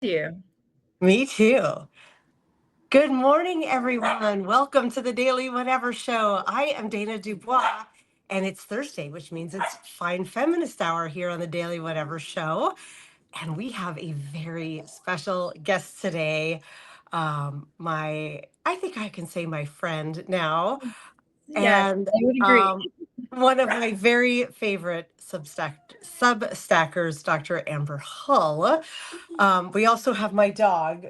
You. Me too. Good morning, everyone. Welcome to the Daily Whatever Show. I am Dana Dubois, and it's Thursday, which means it's Fine Feminist Hour here on the Daily Whatever Show. And we have a very special guest today. I think I can say my friend now, Yes, and I would agree. one of my very favorite substackers, Dr. Amber Hull. We also have my dog.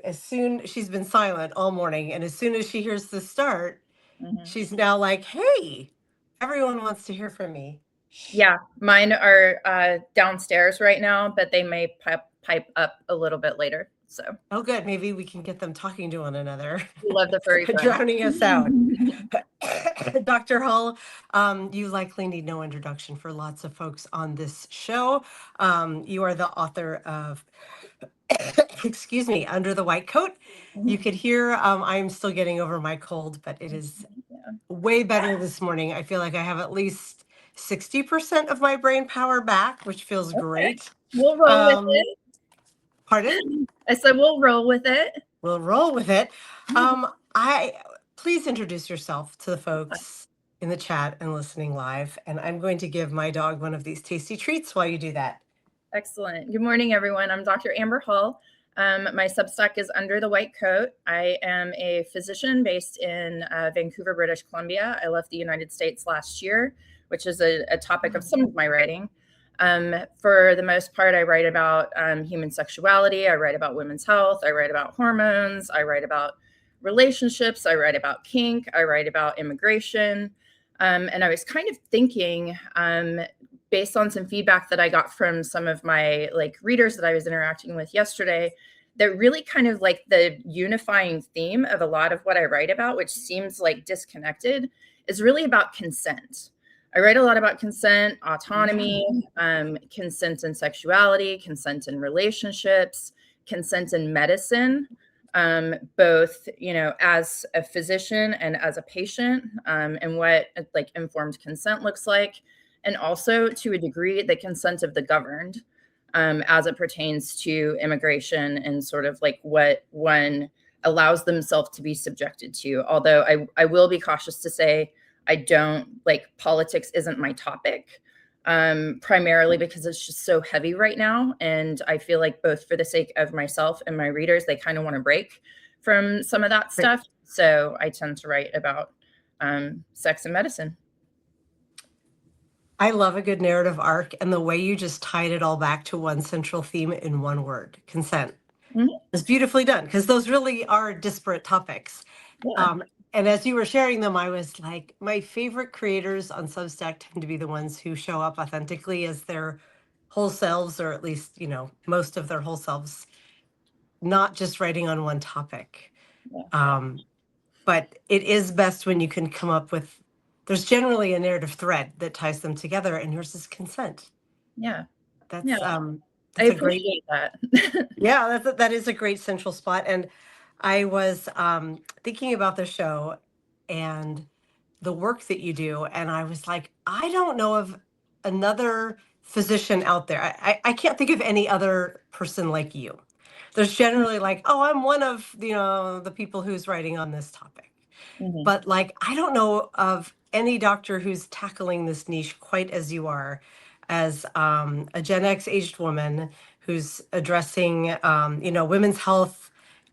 She's been silent all morning, and as soon as she hears the start, Mhm. she's now like, "Hey, everyone wants to hear from me." Yeah, mine are downstairs right now, but they may pipe up a little bit later. So Oh, good. Maybe we can get them talking to one another, we love the furry friends. drowning us out. Dr. Hull, you likely need no introduction for lots of folks on this show. You are the author of excuse me, Under the White Coat. You Mhm. could hear I'm still getting over my cold, but it is Yeah. way better this morning. I feel like I have at least 60% of my brain power back, which feels Okay. great. We'll roll with Um, it. Pardon? I said we'll roll with it. We'll roll with it. I Please introduce yourself to the folks in the chat and listening live. And I'm going to give my dog one of these tasty treats while you do that. Excellent. Good morning, everyone. I'm Dr. Amber Hull. My Substack is Under the White Coat. I am a physician based in Vancouver, British Columbia. I left the United States last year, which is a topic of some of my writing. For the most part, I write about human sexuality. I write about women's health. I write about hormones. I write about relationships. I write about kink. I write about immigration. And I was kind of thinking, based on some feedback that I got from some of my readers that I was interacting with yesterday, that really kind of like the unifying theme of a lot of what I write about, which seems like disconnected, is really about consent. I write a lot about consent, autonomy, consent and sexuality, consent in relationships, consent in medicine, both, as a physician and as a patient, and what like informed consent looks like, and also to a degree the consent of the governed, as it pertains to immigration and sort of like what one allows themselves to be subjected to. Although I will be cautious to say I don't like politics isn't my topic, primarily because it's just so heavy right now. And I feel like both for the sake of myself and my readers, they kind of want to break from some of that stuff. So I tend to write about sex and medicine. I love a good narrative arc and the way you just tied it all back to one central theme in one word, consent. Mm-hmm. It's beautifully done because those really are disparate topics. Yeah. And as you were sharing them, I was like, my favorite creators on Substack tend to be the ones who show up authentically as their whole selves, or at least, most of their whole selves, not just writing on one topic. Yeah. But it is best when you can come up with, there's generally a narrative thread that ties them together, and yours is consent. Yeah. That's Yeah. I that's a great, appreciate that. yeah, that is a great central spot. And I was thinking about the show and the work that you do, and I was like, I don't know of another physician out there. I can't think of any other person like you. There's generally like, oh, I'm one of the people who's writing on this topic, Mhm. but like I don't know of any doctor who's tackling this niche quite as you are, as a Gen X aged woman who's addressing women's health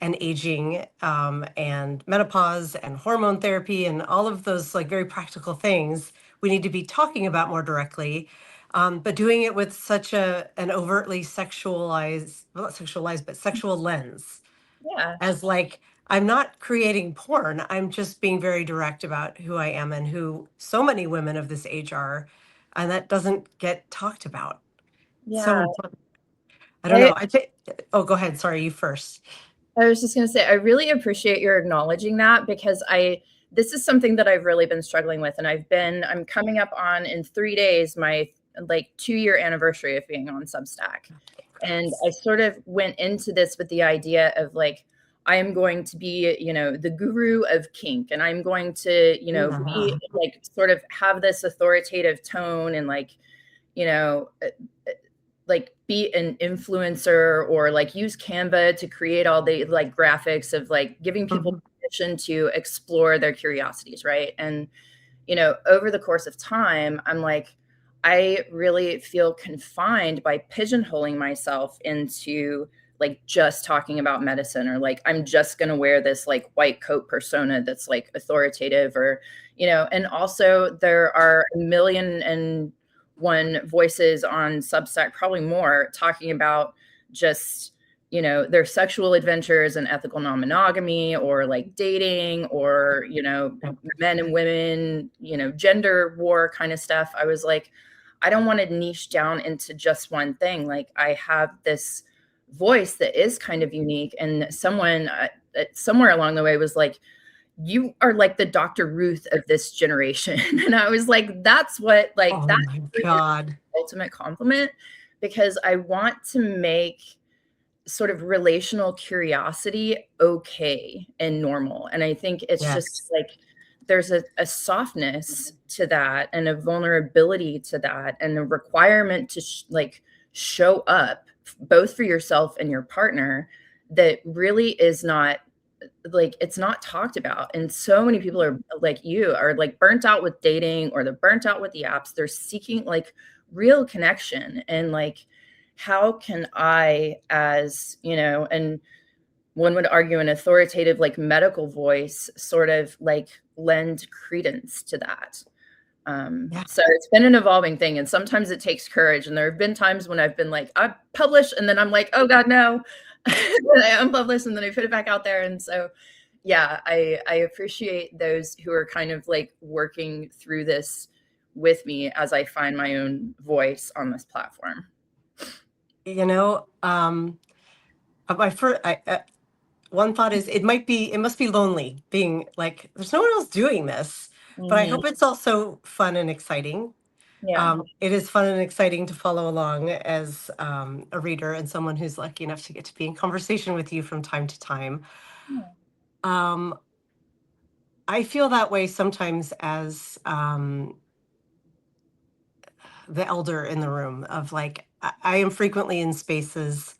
and aging, and menopause and hormone therapy and all of those like very practical things we need to be talking about more directly, but doing it with such an overtly sexualized, well, not sexualized, but sexual lens, Yeah. as like I'm not creating porn. I'm just being very direct about who I am and who so many women of this age are, and that doesn't get talked about. So Yeah. important. I don't I, know. Oh, go ahead. Sorry, you first. I was just going to say, I really appreciate your acknowledging that, because this is something that I've really been struggling with. And I'm coming up on in 3 days, my like 2-year anniversary of being on Substack. And I sort of went into this with the idea of like, I am going to be, the guru of kink, and I'm going to, be Mhm. like, sort of have this authoritative tone and like, you know, like be an influencer or like use Canva to create all the like graphics of like giving people Mhm. permission to explore their curiosities, right? And over the course of time, I'm like, I really feel confined by pigeonholing myself into like just talking about medicine, or like I'm just going to wear this like white coat persona that's like authoritative, or and also there are a million and one voices on Substack, probably more, talking about just their sexual adventures and ethical non-monogamy, or like dating, or men and women, gender war kind of stuff. I was like, I don't want to niche down into just one thing. Like I have this voice that is kind of unique, and someone somewhere along the way was like, you are like the Dr. Ruth of this generation. And I was like, that's what, like, Oh that my really is God. the ultimate compliment, because I want to make sort of relational curiosity okay and normal. And I think it's just Yes. like there's a softness to that, and a vulnerability to that, and a requirement to like show up both for yourself and your partner, that really is not like, it's not talked about. And so many people are like, you are like burnt out with dating, or they're burnt out with the apps. They're seeking like real connection, and like, how can I, as and one would argue an authoritative like medical voice, sort of like lend credence to that. Yeah. So it's been an evolving thing, and sometimes it takes courage. And there have been times when I've been like, I publish, and then I'm like, oh God, no. And I unpublish, and then I put it back out there. And so, yeah, I appreciate those who are kind of like working through this with me as I find my own voice on this platform. You know, my first, one thought is it must be lonely being like, there's no one else doing this, but I Mhm. hope it's also fun and exciting. Yeah. It is fun and exciting to follow along as a reader and someone who's lucky enough to get to be in conversation with you from time to time. Yeah. Um, I feel that way sometimes as the elder in the room of like, I am frequently in spaces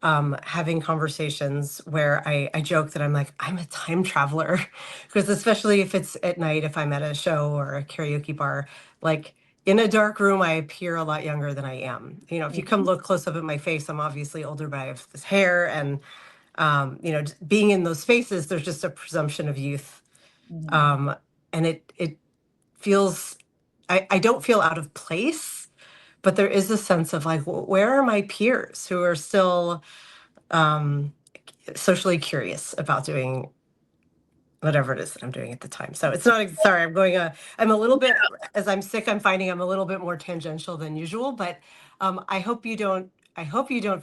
having conversations where I joke that I'm like, I'm a time traveler. Because especially if it's at night, if I'm at a show or a karaoke bar, like in a dark room, I appear a lot younger than I am. If you come Mhm. look close up at my face, I'm obviously older, but I have this hair. And, being in those spaces, there's just a presumption of youth. Mhm. Um, and it feels, I don't feel out of place, but there is a sense of like, where are my peers who are still um, socially curious about doing whatever it is that I'm doing at the time. So it's not, sorry, I'm a little bit, as I'm sick, I'm finding I'm a little bit more tangential than usual, but I hope you don't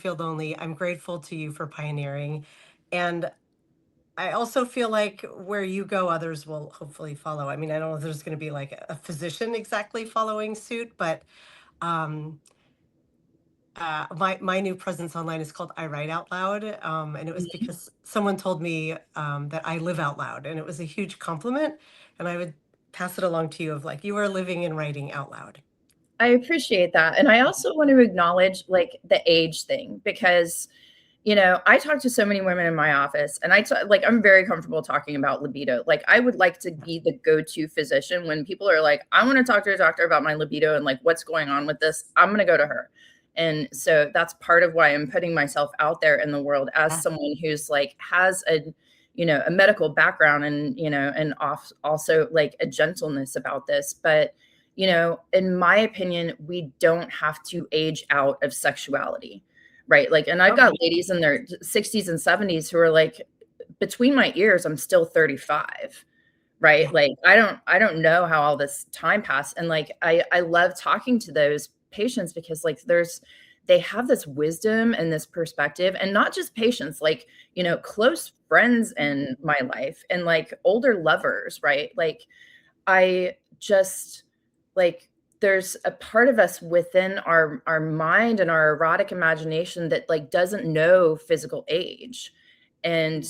feel lonely. I'm grateful to you for pioneering. And I also feel like where you go, others will hopefully follow. I mean, I don't know if there's going to be like a physician exactly following suit, but um, my new presence online is called I Write Out Loud, and it was because someone told me that I live out loud, and it was a huge compliment. And I would pass it along to you of like, you are living and writing out loud. I appreciate that. And I also want to acknowledge like the age thing, because I talk to so many women in my office, and like, I'm very comfortable talking about libido. Like, I would like to be the go-to physician when people are like, I want to talk to a doctor about my libido and like what's going on with this. I'm going to go to her. And so that's part of why I'm putting myself out there in the world as Yeah. someone who's like has a medical background, and also like a gentleness about this. But in my opinion, we don't have to age out of sexuality. Right. Like, and I've Oh, got ladies in their 60s and 70s who are like, between my ears, I'm still 35. Right. yeah. Like, I don't know how all this time passed. And like, I love talking to those patients, because like they have this wisdom and this perspective, and not just patients, like, close friends in my life, and like older lovers. Right. Like, I just like, there's a part of us within our mind and our erotic imagination that like doesn't know physical age. And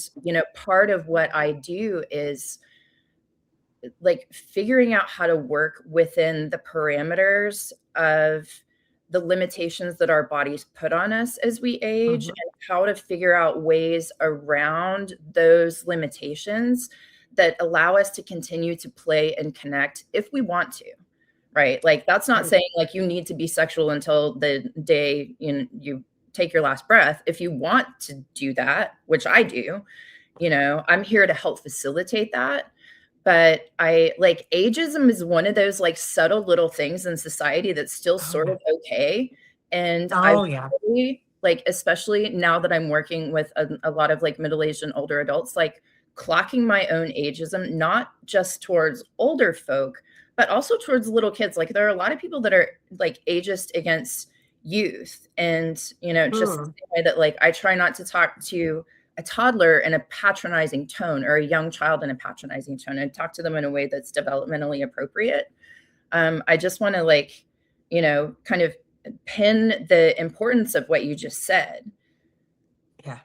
part of what I do is like figuring out how to work within the parameters of the limitations that our bodies put on us as we age Mhm. and how to figure out ways around those limitations that allow us to continue to play and connect if we want to, right? Like, that's not Right. saying like you need to be sexual until the day you take your last breath. If you want to do that, which I do, I'm here to help facilitate that. But I like ageism is one of those like subtle little things in society that's still Oh, sort yeah. of okay. And I Oh, yeah. really, like, especially now that I'm working with a lot of like middle-aged and older adults, like clocking my own ageism, not just towards older folk, but also towards little kids. Like, there are a lot of people that are like ageist against youth. And, just the Hmm. same way that like I try not to talk to a toddler in a patronizing tone or a young child in a patronizing tone and talk to them in a way that's developmentally appropriate. I just want to like, kind of pin the importance of what you just said. Yeah.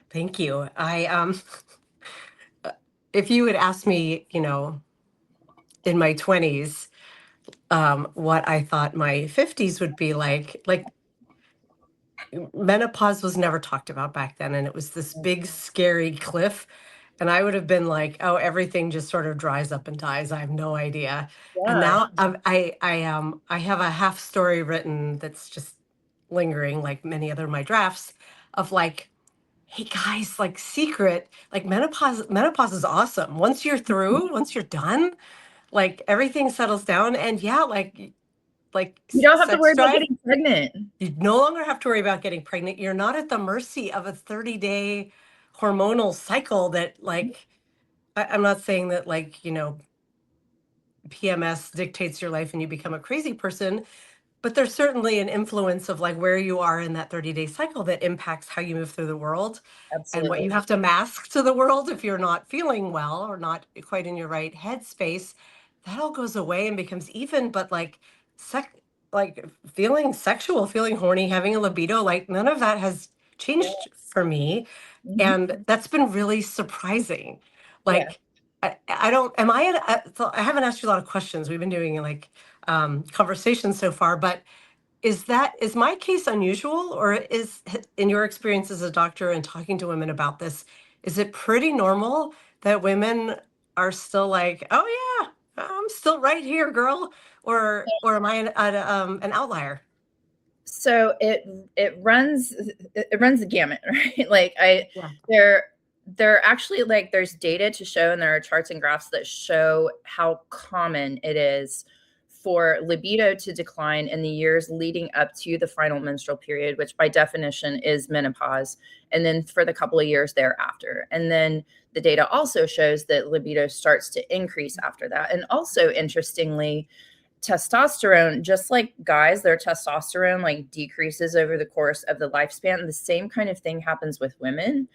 Thank you. If you had asked me, in my 20s, what I thought my 50s would be like menopause was never talked about back then, and it was this big scary cliff, and I would have been like, oh, everything just sort of dries up and dies. I have no idea. And Yeah. now I have a half story written that's just lingering, like many other of my drafts, of like, hey guys, like secret, like menopause is awesome. Once you're through, once you're done, like everything settles down. And yeah, like You don't have to sex worry about drive, getting pregnant. you no longer have to worry about getting pregnant. You're not at the mercy of a 30-day hormonal cycle that, like, I'm not saying that, like, PMS dictates your life and you become a crazy person, but there's certainly an influence of like where you are in that 30-day cycle that impacts how you move through the world and what you Absolutely. have to mask to the world if you're not feeling well or not quite in your right headspace. That all goes away and becomes even, but like like feeling sexual, feeling horny, having a libido, like none of that has Yeah. changed for me. Mhm. And that's been really surprising. Yeah. Like I don't, am I, so I haven't asked you a lot of questions. We've been doing like conversations so far, but is my case unusual, or in your experience as a doctor and talking to women about this, is it pretty normal that women are still like, oh yeah, I'm still right here, girl, or am I an outlier? So it runs the gamut, right? Like Yeah. there there actually, like, there's data to show, and there are charts and graphs that show how common it is for libido to decline in the years leading up to the final menstrual period, which by definition is menopause, and then for the couple of years thereafter. And then the data also shows that libido starts to increase after that. And also, interestingly, testosterone, just like guys, their testosterone like decreases over the course of the lifespan. The same kind of thing happens with women.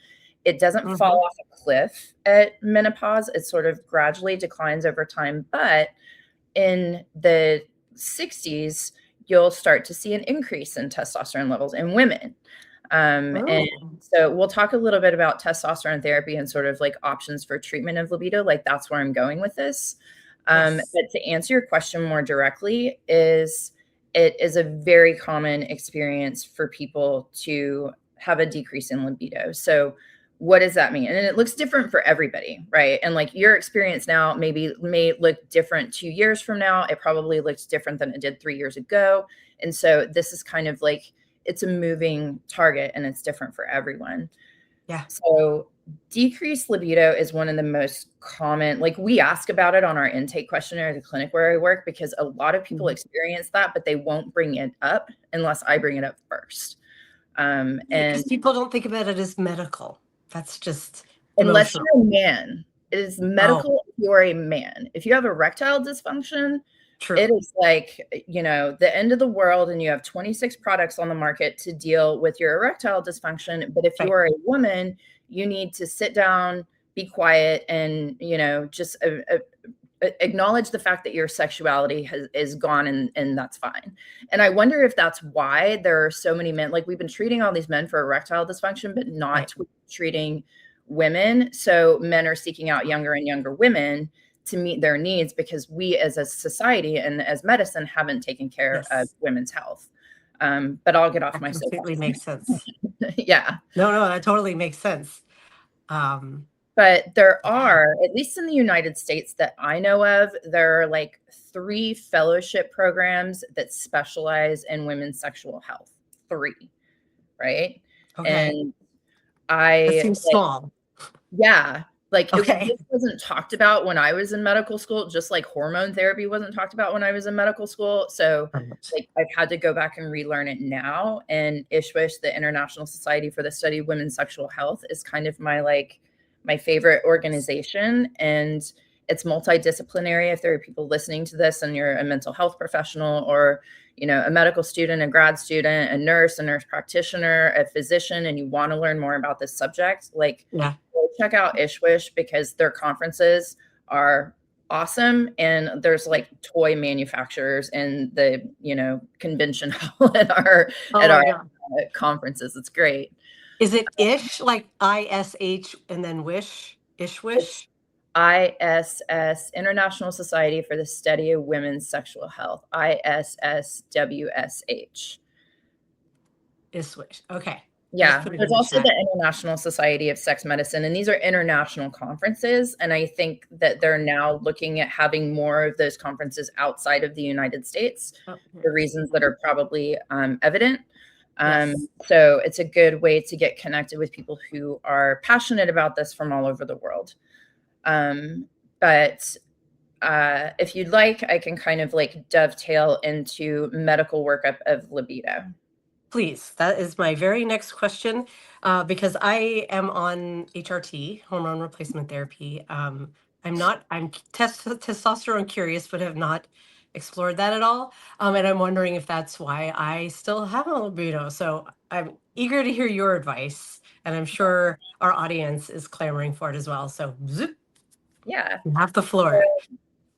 It doesn't fall Hmm. off a cliff at menopause. It sort of gradually declines over time. But in the 60s, you'll start to see an increase in testosterone levels in women. And Oh, so we'll talk a little bit about testosterone therapy and sort of like options for treatment of libido. Like, that's where I'm going with this. yes. But to answer your question more directly, it is a very common experience for people to have a decrease in libido. So what does that mean? And it looks different for everybody, right? And like your experience now may look different 2 years from now. It probably looks different than it did 3 years ago. And so this is kind of like, it's a moving target and it's different for everyone. Yeah. So decreased libido is one of the most common, like, we ask about it on our intake questionnaire at the clinic where I work, because a lot of people Mhm. experience that, but they won't bring it up unless I bring it up first. And Because people don't think about it as medical. That's just unless emotional. you're a man, it is Oh, medical if you're a man. If you have erectile dysfunction, true. it is like, the end of the world, and you have 26 products on the market to deal with your erectile dysfunction. But if you Right. are a woman, you need to sit down, be quiet, and, just acknowledge the fact that your sexuality is gone, and that's fine. And I wonder if that's why there are so many men, like, we've been treating all these men for erectile dysfunction, but Right. not treating women. So men are seeking out younger and younger women to meet their needs, because we as a society and as medicine haven't taken care of Yes. women's health. But I'll get off That my completely soapbox. makes sense. Yeah. No, that totally makes sense. But there Yeah. are, at least in the United States that I know of, there are like 3 fellowship programs that specialize in women's sexual health. 3, right? Okay. And That I seems like, small. yeah, like Okay. this wasn't talked about when I was in medical school, just like hormone therapy wasn't talked about when I was in medical school. So Right. like I've had to go back and relearn it now. And ISHWISH, the International Society for the Study of Women's Sexual Health, is kind of my favorite organization. And it's multidisciplinary. If there are people listening to this and you're a mental health professional, or a medical student, a grad student, a nurse practitioner, a physician, and you want to learn more about this subject, like Yeah. go check out ISHWISH, because their conferences are awesome. And there's like toy manufacturers in the convention hall Oh at my our God. conferences. It's great. Is it ish, like ISH and then wish? Ish It's wish? ISS, International Society for the Study of Women's Sexual Health, ISSWSH. Ish wish. Okay. Just Yeah, put it there's in the also chat. the International Society of Sex Medicine, and these are international conferences. And I think that they're now looking at having more of those conferences outside of the United States Oh, for reasons that are probably evident. yes. So it's a good way to get connected with people who are passionate about this from all over the world. But if you'd like, I can kind of like dovetail into medical workup of libido. Please. That is my very next question, because I am on HRT, hormone replacement therapy. I'm testosterone curious, but have not explored that at all. And I'm wondering if that's why I still have a libido. So I'm eager to hear your advice, and I'm sure our audience is clamoring for it as well. So zoop, Yeah. you have the floor.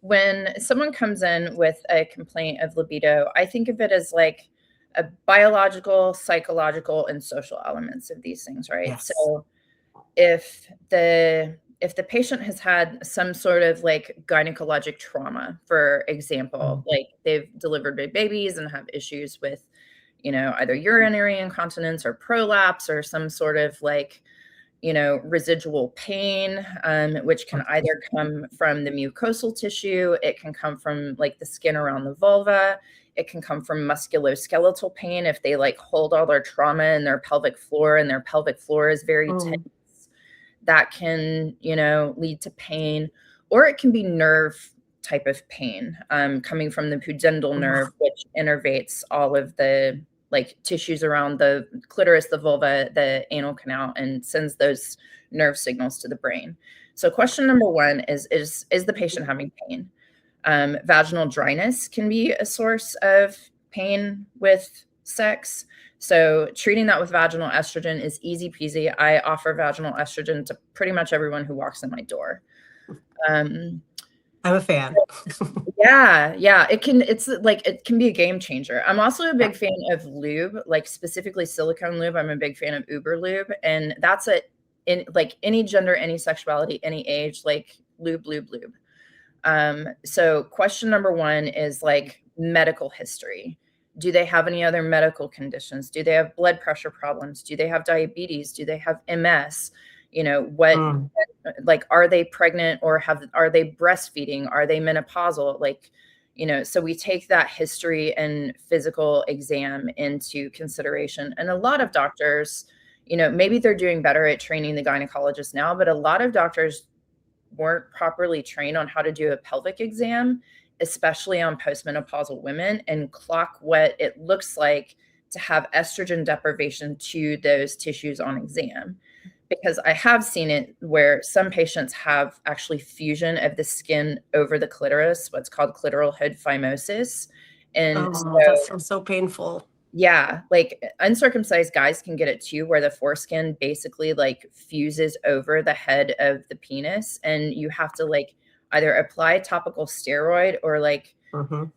When someone comes in with a complaint of libido, I think of it as like a biological, psychological, and social elements of these things, right? Yes. So if the patient has had some sort of like gynecologic trauma, for example, like they've delivered big babies and have issues with, either urinary incontinence or prolapse, or some sort of like residual pain, which can either come from the mucosal tissue, it can come from like the skin around the vulva, it can come from musculoskeletal pain if they like hold all their trauma in their pelvic floor and their pelvic floor is very tense. That can, lead to pain, or it can be nerve type of pain, coming from the pudendal nerve, which innervates all of the like tissues around the clitoris, the vulva, the anal canal, and sends those nerve signals to the brain. So question number 1 is the patient having pain? Vaginal dryness can be a source of pain with sex. So treating that with vaginal estrogen is easy peasy. I offer vaginal estrogen to pretty much everyone who walks in my door. I'm a fan. Yeah, it can be a game changer. I'm also a big fan of lube, like specifically silicone lube. I'm a big fan of Uber lube, and that's in like any gender, any sexuality, any age, like lube. So question number 1 is like medical history. Do they have any other medical conditions? Do they have blood pressure problems? Do they have diabetes? Do they have MS? Like, are they pregnant, or are they breastfeeding? Are they menopausal? Like, so we take that history and physical exam into consideration. And a lot of doctors, maybe they're doing better at training the gynecologist now, but a lot of doctors weren't properly trained on how to do a pelvic exam, especially on postmenopausal women, and clock what it looks like to have estrogen deprivation to those tissues on exam. Because I have seen it where some patients have actually fusion of the skin over the clitoris, what's called clitoral hood phimosis. And That sounds so painful. yeah, like uncircumcised guys can get it too, where the foreskin basically like fuses over the head of the penis, and you have to like either apply topical steroid or like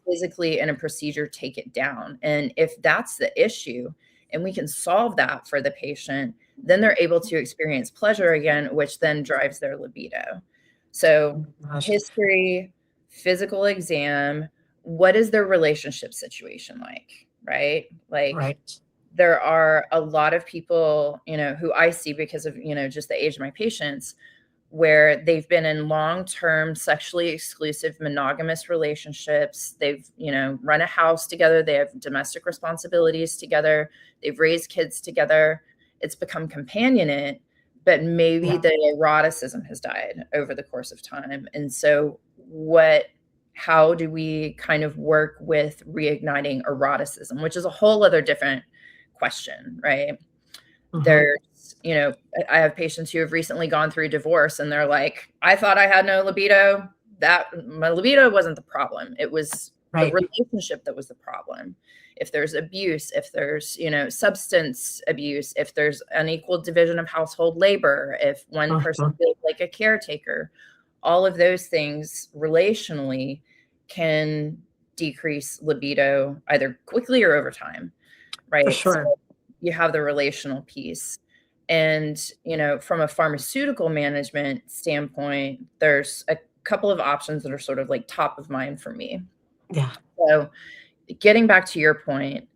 physically in a procedure take it down. And if that's the issue and we can solve that for the patient, then they're able to experience pleasure again, which then drives their libido. So Gosh. history, physical exam, what is their relationship situation like, right? Like Right. there are a lot of people, who I see because of, just the age of my patients, where they've been in long-term sexually exclusive monogamous relationships. They've, run a house together. They have domestic responsibilities together. They've raised kids together. It's become companionate, but maybe Yeah. the eroticism has died over the course of time. And so how do we kind of work with reigniting eroticism, which is a whole other different question, right? Hmm. There's, I have patients who have recently gone through divorce and they're like, I thought I had no libido. That my libido wasn't the problem. It was the Right. relationship that was the problem. If there's abuse, if there's, substance abuse, if there's unequal division of household labor, if one person Mhm. feels like a caretaker, all of those things relationally can decrease libido either quickly or over time, For right? So sure. you have the relational piece. And, from a pharmaceutical management standpoint, there's a couple of options that are sort of like top of mind for me. Yeah. So, getting back to your point,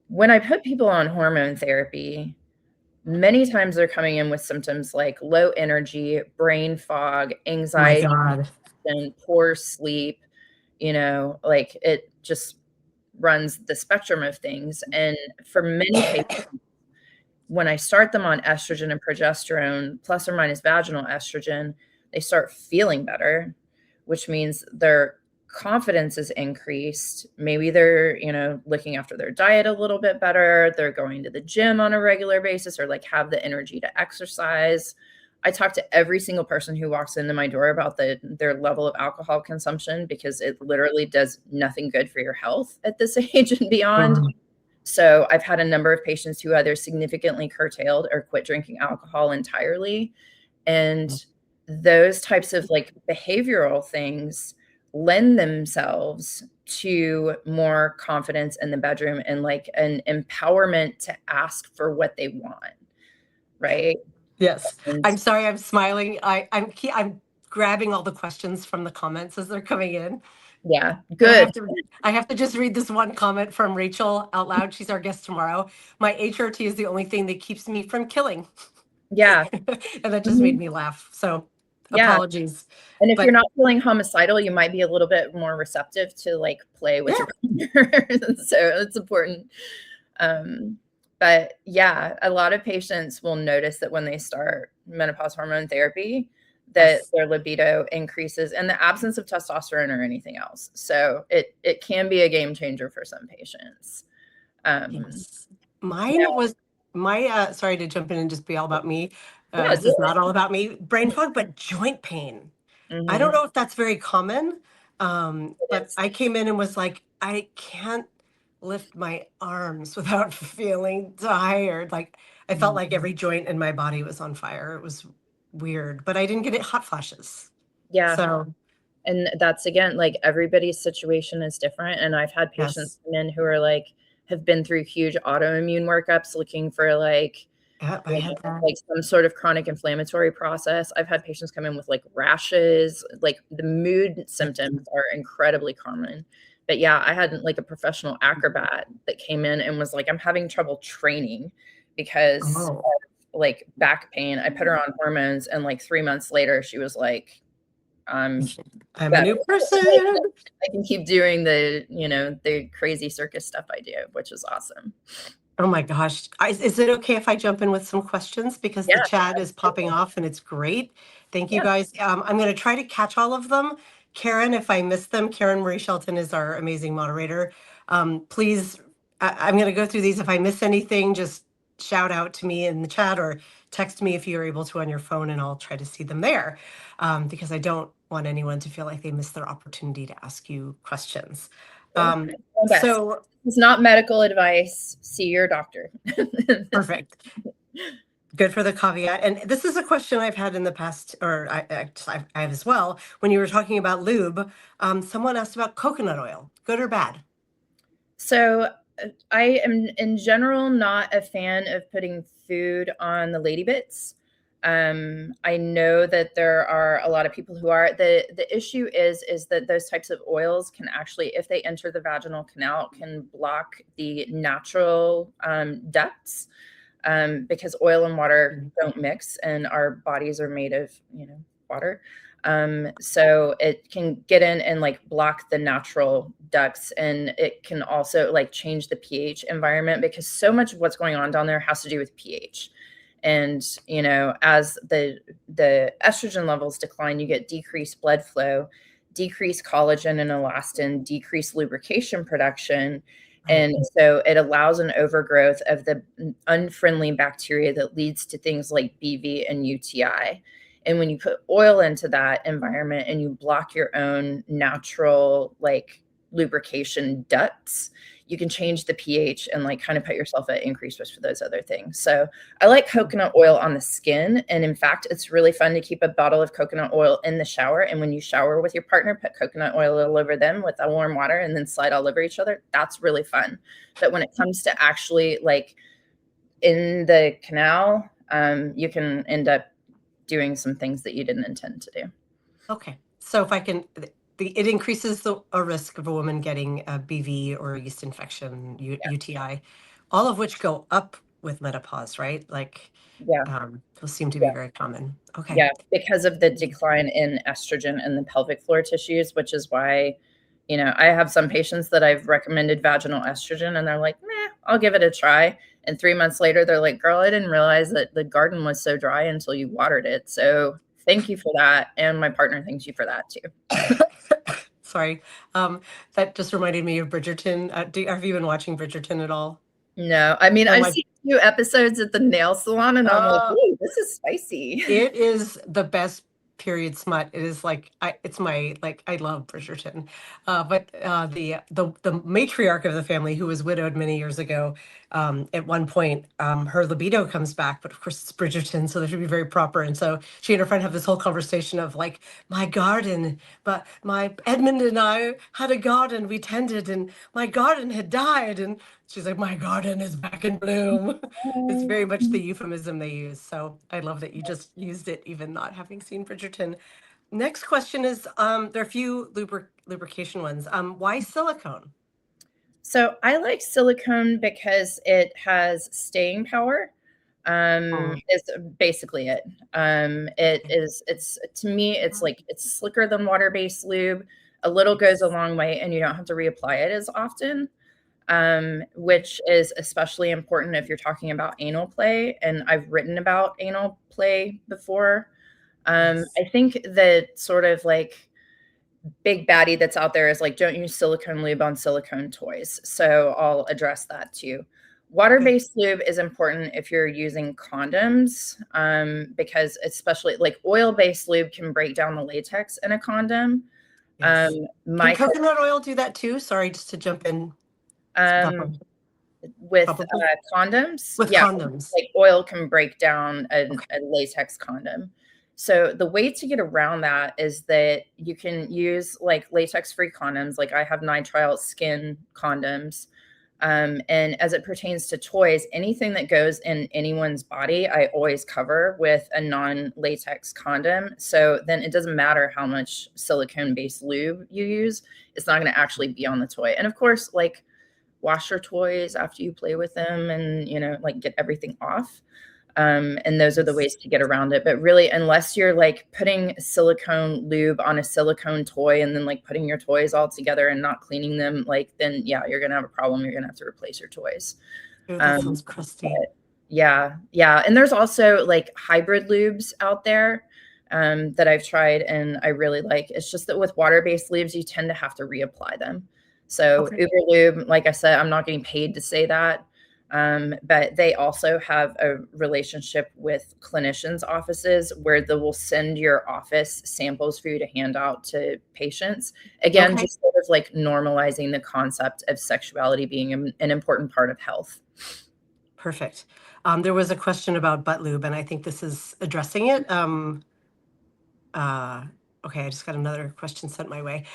when I put people on hormone therapy, many times they're coming in with symptoms like low energy, brain fog, Oh my anxiety, God. and poor sleep, like it just runs the spectrum of things. And for many patients, when I start them on estrogen and progesterone, plus or minus vaginal estrogen, they start feeling better, which means their confidence is increased. Maybe they're, looking after their diet a little bit better. They're going to the gym on a regular basis or like have the energy to exercise. I talk to every single person who walks into my door about their level of alcohol consumption because it literally does nothing good for your health at this age and beyond. Mhm. So I've had a number of patients who either significantly curtailed or quit drinking alcohol entirely. And those types of like behavioral things lend themselves to more confidence in the bedroom and like an empowerment to ask for what they want. Right. Yes. And I'm sorry, I'm smiling. I'm grabbing all the questions from the comments as they're coming in. yeah, And good. I have to just read this one comment from Rachel out loud. She's our guest tomorrow. My HRT is the only thing that keeps me from killing. Yeah. And that just made Mhm. me laugh. So Yeah. apologies. And if you're But not feeling homicidal, you might be a little bit more receptive to like play with yeah, your partner. So it's important. Um, but yeah, a lot of patients will notice that when they start menopause hormone therapy, that yes. their libido increases in the absence of testosterone or anything else. So it can be a game changer for some patients. Um, Yes. yeah, Mine was my sorry to jump in and just be all about me. yeah, This do is not all about me. Brain fog, but joint pain. it. I don't know if that's very common, It but is. I came in and was like, I can't lift my arms without feeling tired. Like I felt like Mhm. every joint in my body was on fire. It was weird, but I didn't get it hot flashes. Yeah. So And that's again, like everybody's situation is different. And I've had patients yes, come in who are like, have been through huge autoimmune workups looking for like, yeah, I had that. like some sort of chronic inflammatory process. I've had patients come in with like rashes, like the mood symptoms are incredibly common. But yeah, I had like a professional acrobat that came in and was like, I'm having trouble training because Oh, of like back pain. I put her on hormones and like 3 months later, she was like, I'm I'm a better. new Like, person. I can keep doing the crazy circus stuff I do, which is awesome. Oh my gosh. Is it okay if I jump in with some questions? Because the Yeah, chat is popping absolutely. off and it's great. Thank you Yeah. guys. I'm going to try to catch all of them. Karen, if I miss them, Karen Marie Shelton is our amazing moderator. Please, I'm going to go through these. If I miss anything, just shout out to me in the chat or text me if you're able to on your phone and I'll try to see them there. Because I don't want anyone to feel like they missed their opportunity to ask you questions. Sure. Um, My best. so It's not medical advice. See your doctor. perfect. Good for the caveat. And this is a question I've had in the past, or I have as well. When you were talking about lube, someone asked about coconut oil, good or bad? So I am in general not a fan of putting food on the lady bits. I know that there are a lot of people who are. The issue is that those types of oils can actually, if they enter the vaginal canal, can block the natural ducts, because oil and water don't mix, and our bodies are made of, water. So it can get in and like block the natural ducts, and it can also like change the pH environment, because so much of what's going on down there has to do with pH. And as the estrogen levels decline, you get decreased blood flow, decreased collagen and elastin, decreased lubrication production. And so it allows an overgrowth of the unfriendly bacteria that leads to things like BV and UTI. And when you put oil into that environment and you block your own natural like lubrication ducts, you can change the pH and like kind of put yourself at increased risk for those other things. So I like coconut oil on the skin. And in fact, it's really fun to keep a bottle of coconut oil in the shower. And when you shower with your partner, put coconut oil all over them with a warm water and then slide all over each other. That's really fun. But when it comes to actually like in the canal, you can end up doing some things that you didn't intend to do. Okay. So if I can, it increases a risk of a woman getting a BV or a yeast infection, UTI, all of which go up with menopause, right? Like, those seem to be very common. Okay. Yeah, because of the decline in estrogen in the pelvic floor tissues, which is why, I have some patients that I've recommended vaginal estrogen and they're like, meh, I'll give it a try. And 3 months later, they're like, girl, I didn't realize that the garden was so dry until you watered it. So thank you for that. And my partner thanks you for that too. Sorry. That just reminded me of Bridgerton. Have you been watching Bridgerton at all? No, I mean, I've seen a few episodes at the nail salon and I'm like, ooh, this is spicy. It is the best period smut. It is like, it's my, like, I love Bridgerton. But the matriarch of the family, who was widowed many years ago, at one point, her libido comes back, but of course it's Bridgerton, so they should be very proper. And so she and her friend have this whole conversation of like, my garden, but my Edmund and I had a garden we tended, and my garden had died. And she's like, my garden is back in bloom. It's very much the euphemism they use. So I love that you just used it, even not having seen Bridgerton. Next question is, there are a few lubrication ones. Why silicone? So I like silicone because it has staying power. Is basically it. It's to me, it's like, it's slicker than water-based lube. A little goes a long way and you don't have to reapply it as often. Which is especially important if you're talking about anal play. And I've written about anal play before. I think that sort of like big baddie that's out there is like, don't use silicone lube on silicone toys. So I'll address that too. Water-based lube is important if you're using condoms, because especially like oil-based lube can break down the latex in a condom. Yes. Can coconut oil do that too? Sorry, just to jump in. With condoms, with condoms, like oil can break down a latex condom. So the way to get around that is that you can use like latex-free condoms. Like I have nitrile skin condoms. And as it pertains to toys, anything that goes in anyone's body, I always cover with a non-latex condom. So then it doesn't matter how much silicone-based lube you use, it's not going to actually be on the toy. And of course, like, wash your toys after you play with them and, like get everything off. And those are the ways to get around it. But really, unless you're like putting silicone lube on a silicone toy and then like putting your toys all together and not cleaning them, like, then yeah, you're going to have a problem. You're going to have to replace your toys. That sounds crusty. Yeah. And there's also like hybrid lubes out there that I've tried and I really like. It's just that with water-based lubes, you tend to have to reapply them. So Uber Lube, like I said, I'm not getting paid to say that. But they also have a relationship with clinicians' offices where they will send your office samples for you to hand out to patients. Again, just sort of like normalizing the concept of sexuality being an important part of health. Perfect. There was a question about butt lube, and I think this is addressing it. Okay, I just got another question sent my way.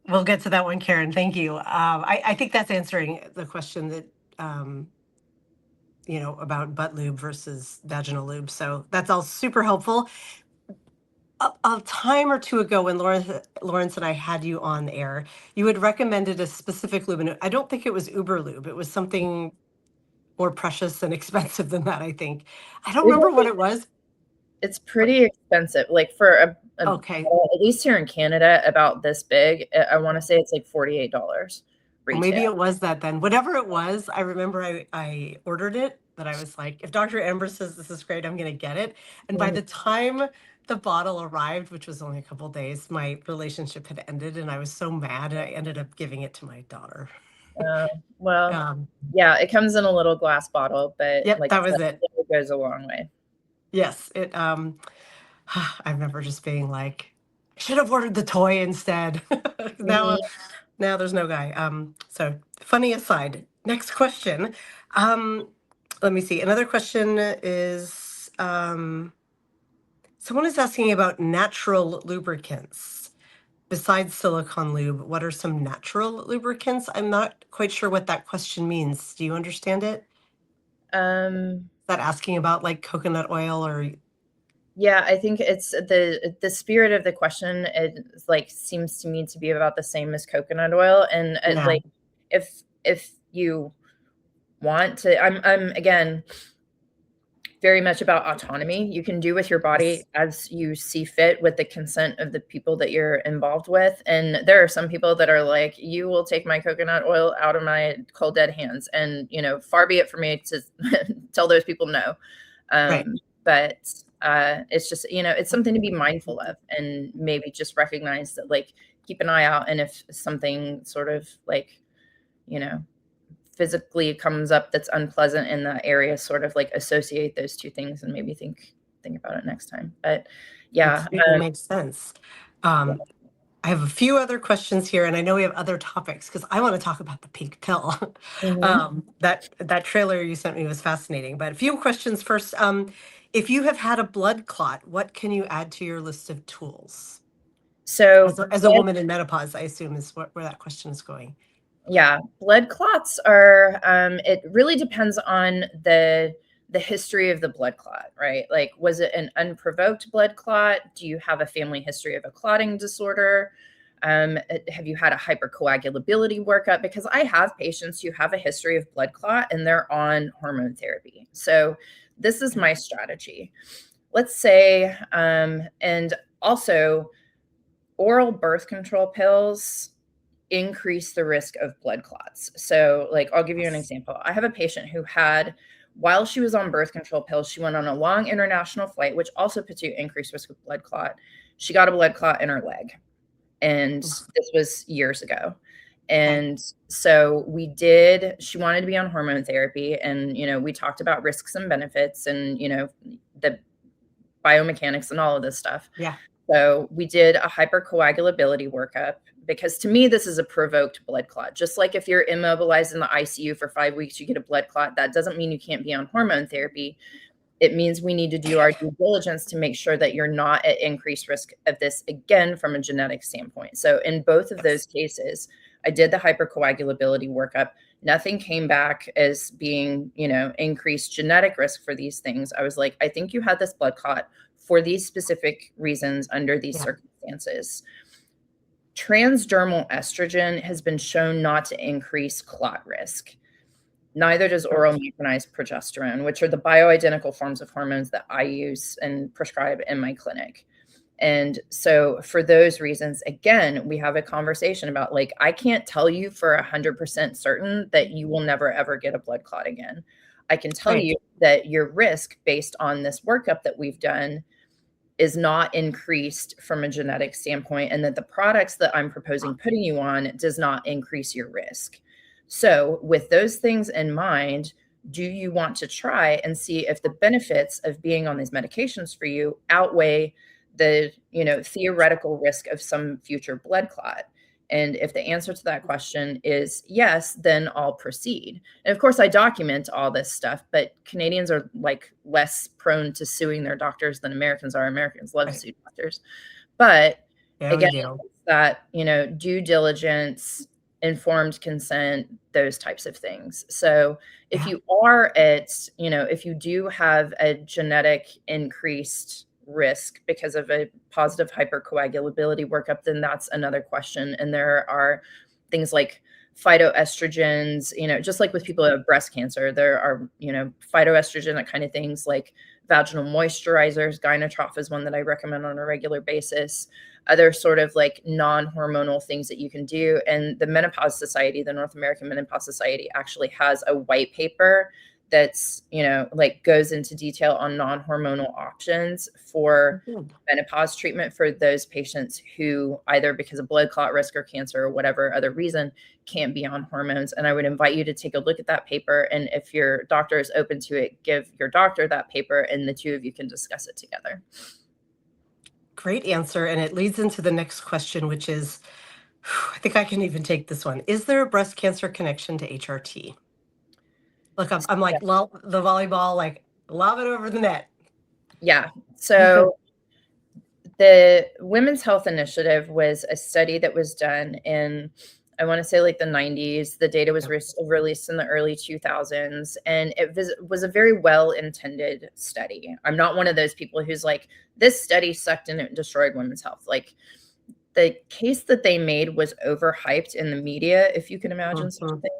We'll get to that one, Karen. Thank you. I think that's answering the question that about butt lube versus vaginal lube. So that's all super helpful. A time or two ago, when Lawrence and I had you on the air, you had recommended a specific lube, and I don't think it was Uber Lube. It was something more precious and expensive than that, I think. I don't remember what it was. It's pretty expensive. Like for a Okay. at least here in Canada, about this big, I want to say it's like $48 Well, maybe retail. it was that then. Whatever it was, I remember I ordered it, but I was like, if Dr. Amber says this is great, I'm going to get it. And by Mhm. the time the bottle arrived, which was only a couple days, my relationship had ended and I was so mad. I ended up giving it to my daughter. Well, Um, yeah, it comes in a little glass bottle, but yep, like that I was said, it. it goes a long way. Yes, it I remember just being like, I should have ordered the toy instead. Now Mhm. now there's no guy. So funny aside. Next question. Um, let me see. Another question is someone is asking about natural lubricants. Besides silicone lube, what are some natural lubricants? I'm not quite sure what that question means. Do you understand it? Um, Is that asking about like coconut oil or yeah, I think it's the spirit of the question. It like seems to me to be about the same as coconut oil, and yeah, like if you want to, I'm again very much about autonomy. You can do with your body yes, as you see fit with the consent of the people that you're involved with. And there are some people that are like, you will take my coconut oil out of my cold dead hands. And, far be it for me to tell those people no. right. But it's just, it's something to be mindful of and maybe just recognize that, like, keep an eye out. And if something sort of like, you know, physically comes up that's unpleasant in that area, sort of like associate those two things and maybe think about it next time. But yeah, Completely makes sense. Um, I have a few other questions here, and I know we have other topics because I want to talk about the pink pill. mhm. That trailer you sent me was fascinating. But a few questions first. If you have had a blood clot, what can you add to your list of tools? So As a woman in menopause, I assume is where that question is going. yeah, blood clots are it really depends on the history of the blood clot, right? Like, was it an unprovoked blood clot? Do you have a family history of a clotting disorder? Have you had a hypercoagulability workup? Because I have patients who have a history of blood clot and they're on hormone therapy. So this is my strategy. Let's say, and also oral birth control pills increase the risk of blood clots. So, like, I'll give you an Yes. example. I have a patient who had, while she was on birth control pills, she went on a long international flight, which also puts you at increased risk of blood clot. She got a blood clot in her leg. And Oof. this was years ago. Okay. And so she wanted to be on hormone therapy. And, we talked about risks and benefits and, the biomechanics and all of this stuff. Yeah. So we did a hypercoagulability workup because to me, this is a provoked blood clot. Just like if you're immobilized in the ICU for 5 weeks, you get a blood clot. That doesn't mean you can't be on hormone therapy. It means we need to do our due diligence to make sure that you're not at increased risk of this again from a genetic standpoint. So in both of those Yes. cases, I did the hypercoagulability workup. Nothing came back as being, increased genetic risk for these things. I was like, I think you had this blood clot for these specific reasons under these Yeah. circumstances. Transdermal estrogen has been shown not to increase clot risk. Neither does oral Right. mechanized progesterone, which are the bioidentical forms of hormones that I use and prescribe in my clinic. And so, for those reasons, again, we have a conversation about, like, I can't tell you for 100% certain that you will never ever get a blood clot again. I can tell Right. you that your risk based on this workup that we've done is not increased from a genetic standpoint, and that the products that I'm proposing putting you on does not increase your risk. So, with those things in mind, do you want to try and see if the benefits of being on these medications for you outweigh the, theoretical risk of some future blood clot? And if the answer to that question is yes, then I'll proceed. And of course, I document all this stuff, but Canadians are like less prone to suing their doctors than Americans are. Americans love to Right. sue doctors. But Yeah, we again, do. it's that, due diligence, informed consent, those types of things. So if Yeah. you are at, if you do have a genetic increased risk because of a positive hypercoagulability workup, then that's another question. And there are things like phytoestrogens, just like with people who have breast cancer, there are, phytoestrogen, that kind of things, like vaginal moisturizers. Gynotrop is one that I recommend on a regular basis. Other sort of like non-hormonal things that you can do. And the Menopause Society, the North American Menopause Society, actually has a white paper that's, like goes into detail on non-hormonal options for Good. menopause treatment for those patients who, either because of blood clot risk or cancer or whatever other reason, can't be on hormones. And I would invite you to take a look at that paper. And if your doctor is open to it, give your doctor that paper and the two of you can discuss it together. Great answer. And it leads into the next question, which is, I think I can even take this one. Is there a breast cancer connection to HRT? Look, I'm like the volleyball, like lob it over the net. Yeah. So the Women's Health Initiative was a study that was done in, I want to say, like the 90s. The data was released in the early 2000s, and it was a very well-intended study. I'm not one of those people who's like, this study sucked and it destroyed women's health. Like, the case that they made was overhyped in the media, if you can imagine such a thing.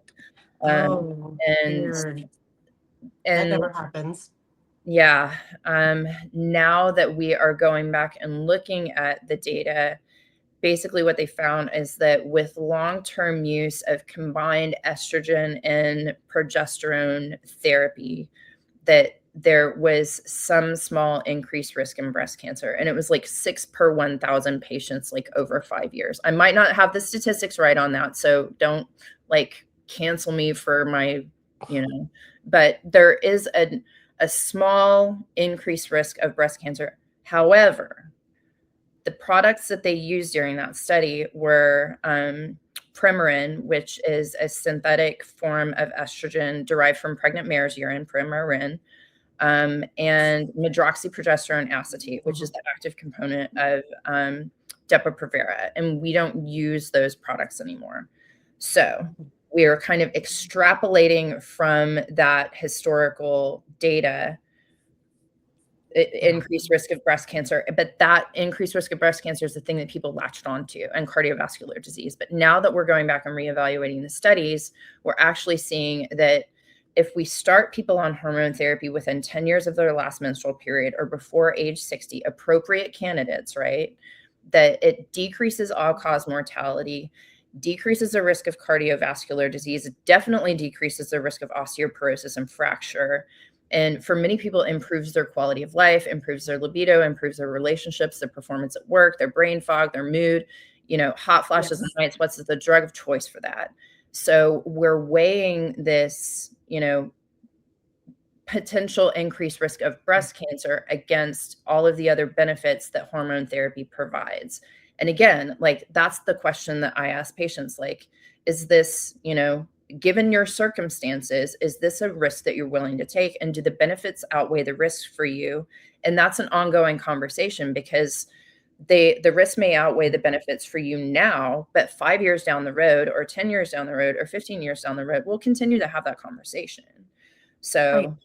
Oh, and weird. That and never happens. yeah, now that we are going back and looking at the data, basically what they found is that with long-term use of combined estrogen and progesterone therapy, that there was some small increased risk in breast cancer. And it was like 6 per 1,000 patients, like over 5 years. I might not have the statistics right on that, so don't like cancel me for my, but there is a small increased risk of breast cancer. However, the products that they used during that study were Premarin, which is a synthetic form of estrogen derived from pregnant mare's urine, Premarin, and medroxyprogesterone acetate, which is the active component of Depo-Provera. And we don't use those products anymore. So we are kind of extrapolating from that historical data increased risk of breast cancer, but that increased risk of breast cancer is the thing that people latched onto, and cardiovascular disease. But now that we're going back and reevaluating the studies, we're actually seeing that if we start people on hormone therapy within 10 years of their last menstrual period or before age 60, appropriate candidates, right, that it decreases all-cause mortality, decreases the risk of cardiovascular disease, it definitely decreases the risk of osteoporosis and fracture. And for many people, improves their quality of life, improves their libido, improves their relationships, their performance at work, their brain fog, their mood, hot flashes and night sweats is the drug of choice for that. So we're weighing this, potential increased risk of breast cancer against all of the other benefits that hormone therapy provides. And again, like, that's the question that I ask patients, like, is this, given your circumstances, is this a risk that you're willing to take? And do the benefits outweigh the risks for you? And that's an ongoing conversation, because the risk may outweigh the benefits for you now, but 5 years down the road or 10 years down the road or 15 years down the road, we'll continue to have that conversation. So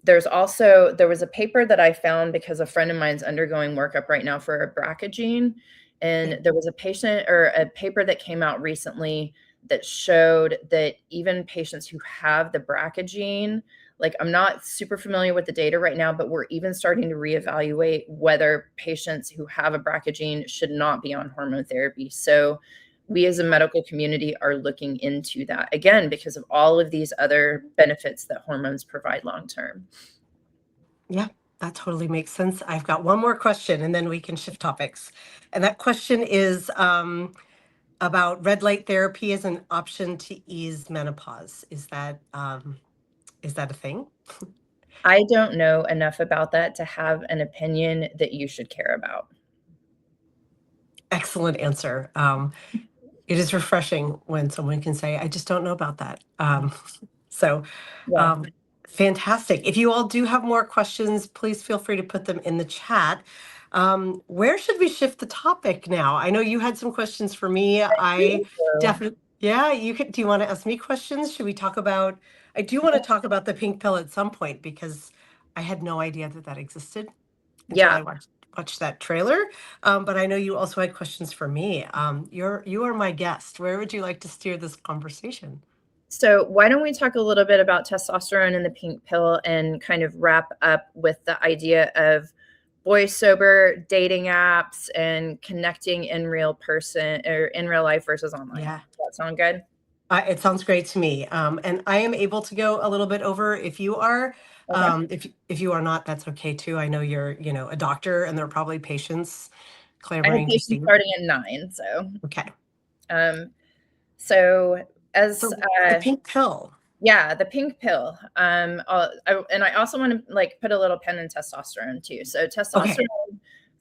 there was a paper that I found because a friend of mine's undergoing workup right now for a BRCA gene. And there was a paper that came out recently that showed that even patients who have the BRCA gene, like, I'm not super familiar with the data right now, but we're even starting to reevaluate whether patients who have a BRCA gene should not be on hormone therapy. So we as a medical community are looking into that, again, because of all of these other benefits that hormones provide long-term. Yeah, that totally makes sense. I've got one more question and then we can shift topics. And that question is about red light therapy as an option to ease menopause. Is that a thing? I don't know enough about that to have an opinion that you should care about. Excellent answer. It is refreshing when someone can say, I just don't know about that. Fantastic. If you all do have more questions, please feel free to put them in the chat. Where should we shift the topic now? I know you had some questions for me. I definitely Yeah, you could. Do you want to ask me questions? Should we talk about? I do want to talk about the pink pill at some point because I had no idea that that existed until Yeah. I watched that trailer. But I know you also had questions for me. You are my guest. Where would you like to steer this conversation? So why don't we talk a little bit about testosterone and the pink pill and kind of wrap up with the idea of boy sober dating apps and connecting in real person or in real life versus online. Yeah. Does that sound good? It sounds great to me. And I am able to go a little bit over if you are. Okay. If you are not, that's okay too. I know you're, a doctor and there are probably patients I have clamoring to see patients you. starting at 9. So, Okay. um, so as So the pink pill. yeah, the pink pill. And I also want to like put a little pen in testosterone too. So testosterone Okay.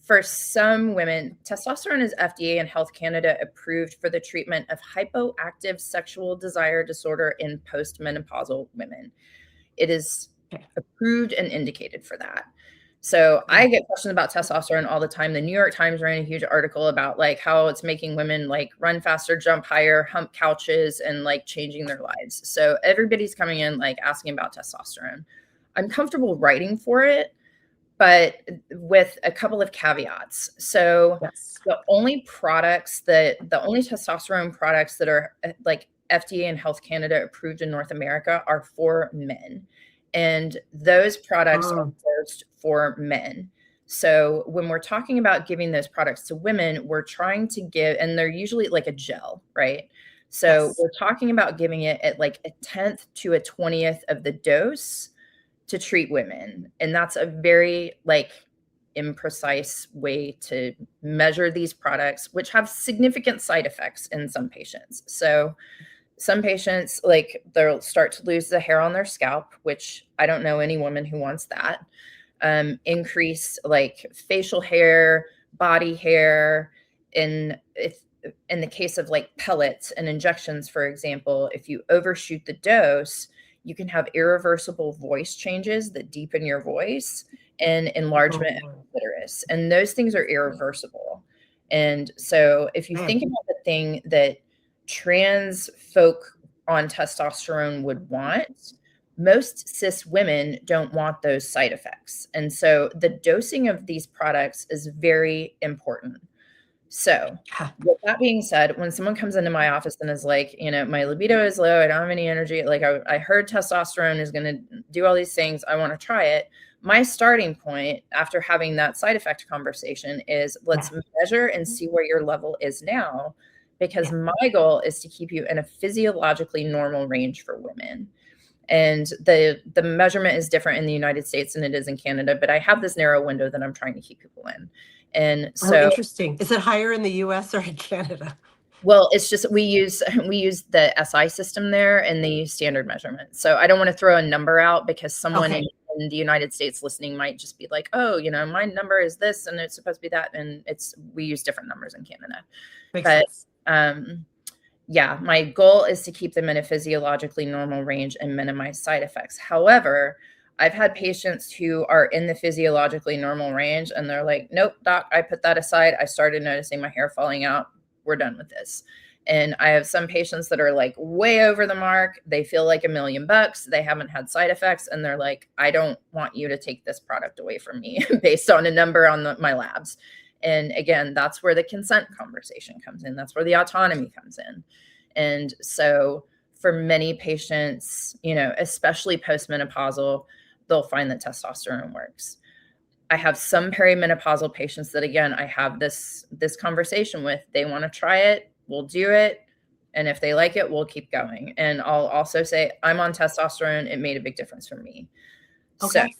for some women, testosterone is FDA and Health Canada approved for the treatment of hypoactive sexual desire disorder in postmenopausal women. It is Okay. approved and indicated for that. So I get questions about testosterone all the time. The New York Times ran a huge article about like how it's making women like run faster, jump higher, hump couches, and like changing their lives. So everybody's coming in like asking about testosterone. I'm comfortable writing for it, but with a couple of caveats. So Yes. the only testosterone products that are like FDA and Health Canada approved in North America are for men. And those products are Mm. dosed for men. So when we're talking about giving those products to women, we're trying to give, and they're usually like a gel, right? So Yes. we're talking about giving it at like a 10th to a 20th of the dose to treat women. And that's a very like imprecise way to measure these products, which have significant side effects in some patients. So some patients like they'll start to lose the hair on their scalp, which I don't know any woman who wants that. Increase like facial hair, body hair. In the case of like pellets and injections, for example, if you overshoot the dose, you can have irreversible voice changes that deepen your voice and enlargement of Oh, the clitoris. And those things are irreversible. And so if you man. think about the thing that trans folk on testosterone would want, most cis women don't want those side effects. And so the dosing of these products is very important. So, Yeah. with that being said, when someone comes into my office and is like, my libido is low, I don't have any energy, like I heard testosterone is going to do all these things, I want to try it. My starting point after having that side effect conversation is let's Yeah. measure and see where your level is now, because Yeah. my goal is to keep you in a physiologically normal range for women. And the measurement is different in the United States than it is in Canada, but I have this narrow window that I'm trying to keep people in. And Oh, so interesting. Is it higher in the US or in Canada? well, it's just we use the SI system there and they use standard measurements. So I don't want to throw a number out because someone Okay. in the United States listening might just be like, oh, my number is this and it's supposed to be that. And we use different numbers in Canada. Makes But sense. yeah, my goal is to keep them in a physiologically normal range and minimize side effects. However, I've had patients who are in the physiologically normal range and they're like, nope, doc, I put that aside. I started noticing my hair falling out. We're done with this. And I have some patients that are like way over the mark. They feel like $1,000,000. They haven't had side effects. And they're like, I don't want you to take this product away from me based on a number on my labs. And again, that's where the consent conversation comes in. That's where the autonomy comes in. And so for many patients, especially postmenopausal, they'll find that testosterone works. I have some perimenopausal patients that again, I have this conversation with. They want to try it, we'll do it. And if they like it, we'll keep going. And I'll also say, I'm on testosterone. It made a big difference for me. So Okay.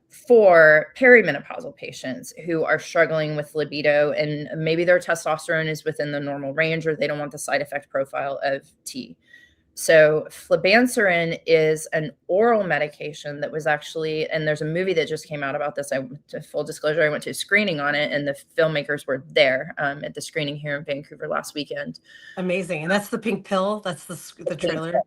for perimenopausal patients who are struggling with libido and maybe their testosterone is within the normal range or they don't want the side effect profile of T. So flibanserin is an oral medication that was actually, and there's a movie that just came out about this. Full disclosure, I went to a screening on it and the filmmakers were there at the screening here in Vancouver last weekend. Amazing. And that's the pink pill. That's the trailer.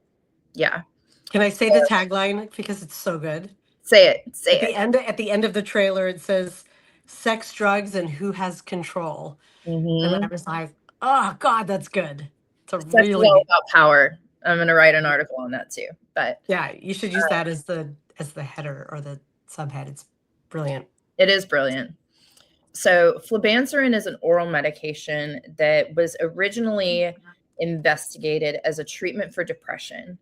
Yeah. Can I say the tagline because it's so good? Say it. Say At it. the end of the trailer, it says sex, drugs, and who has control. And I Mm-hmm. was like, oh God, that's good. It's a Sex is all really, about power. I'm going to write an article on that too. But yeah, you should use that as the header or the subhead. It's brilliant. it is brilliant. So flubanserin is an oral medication that was originally investigated as a treatment for depression.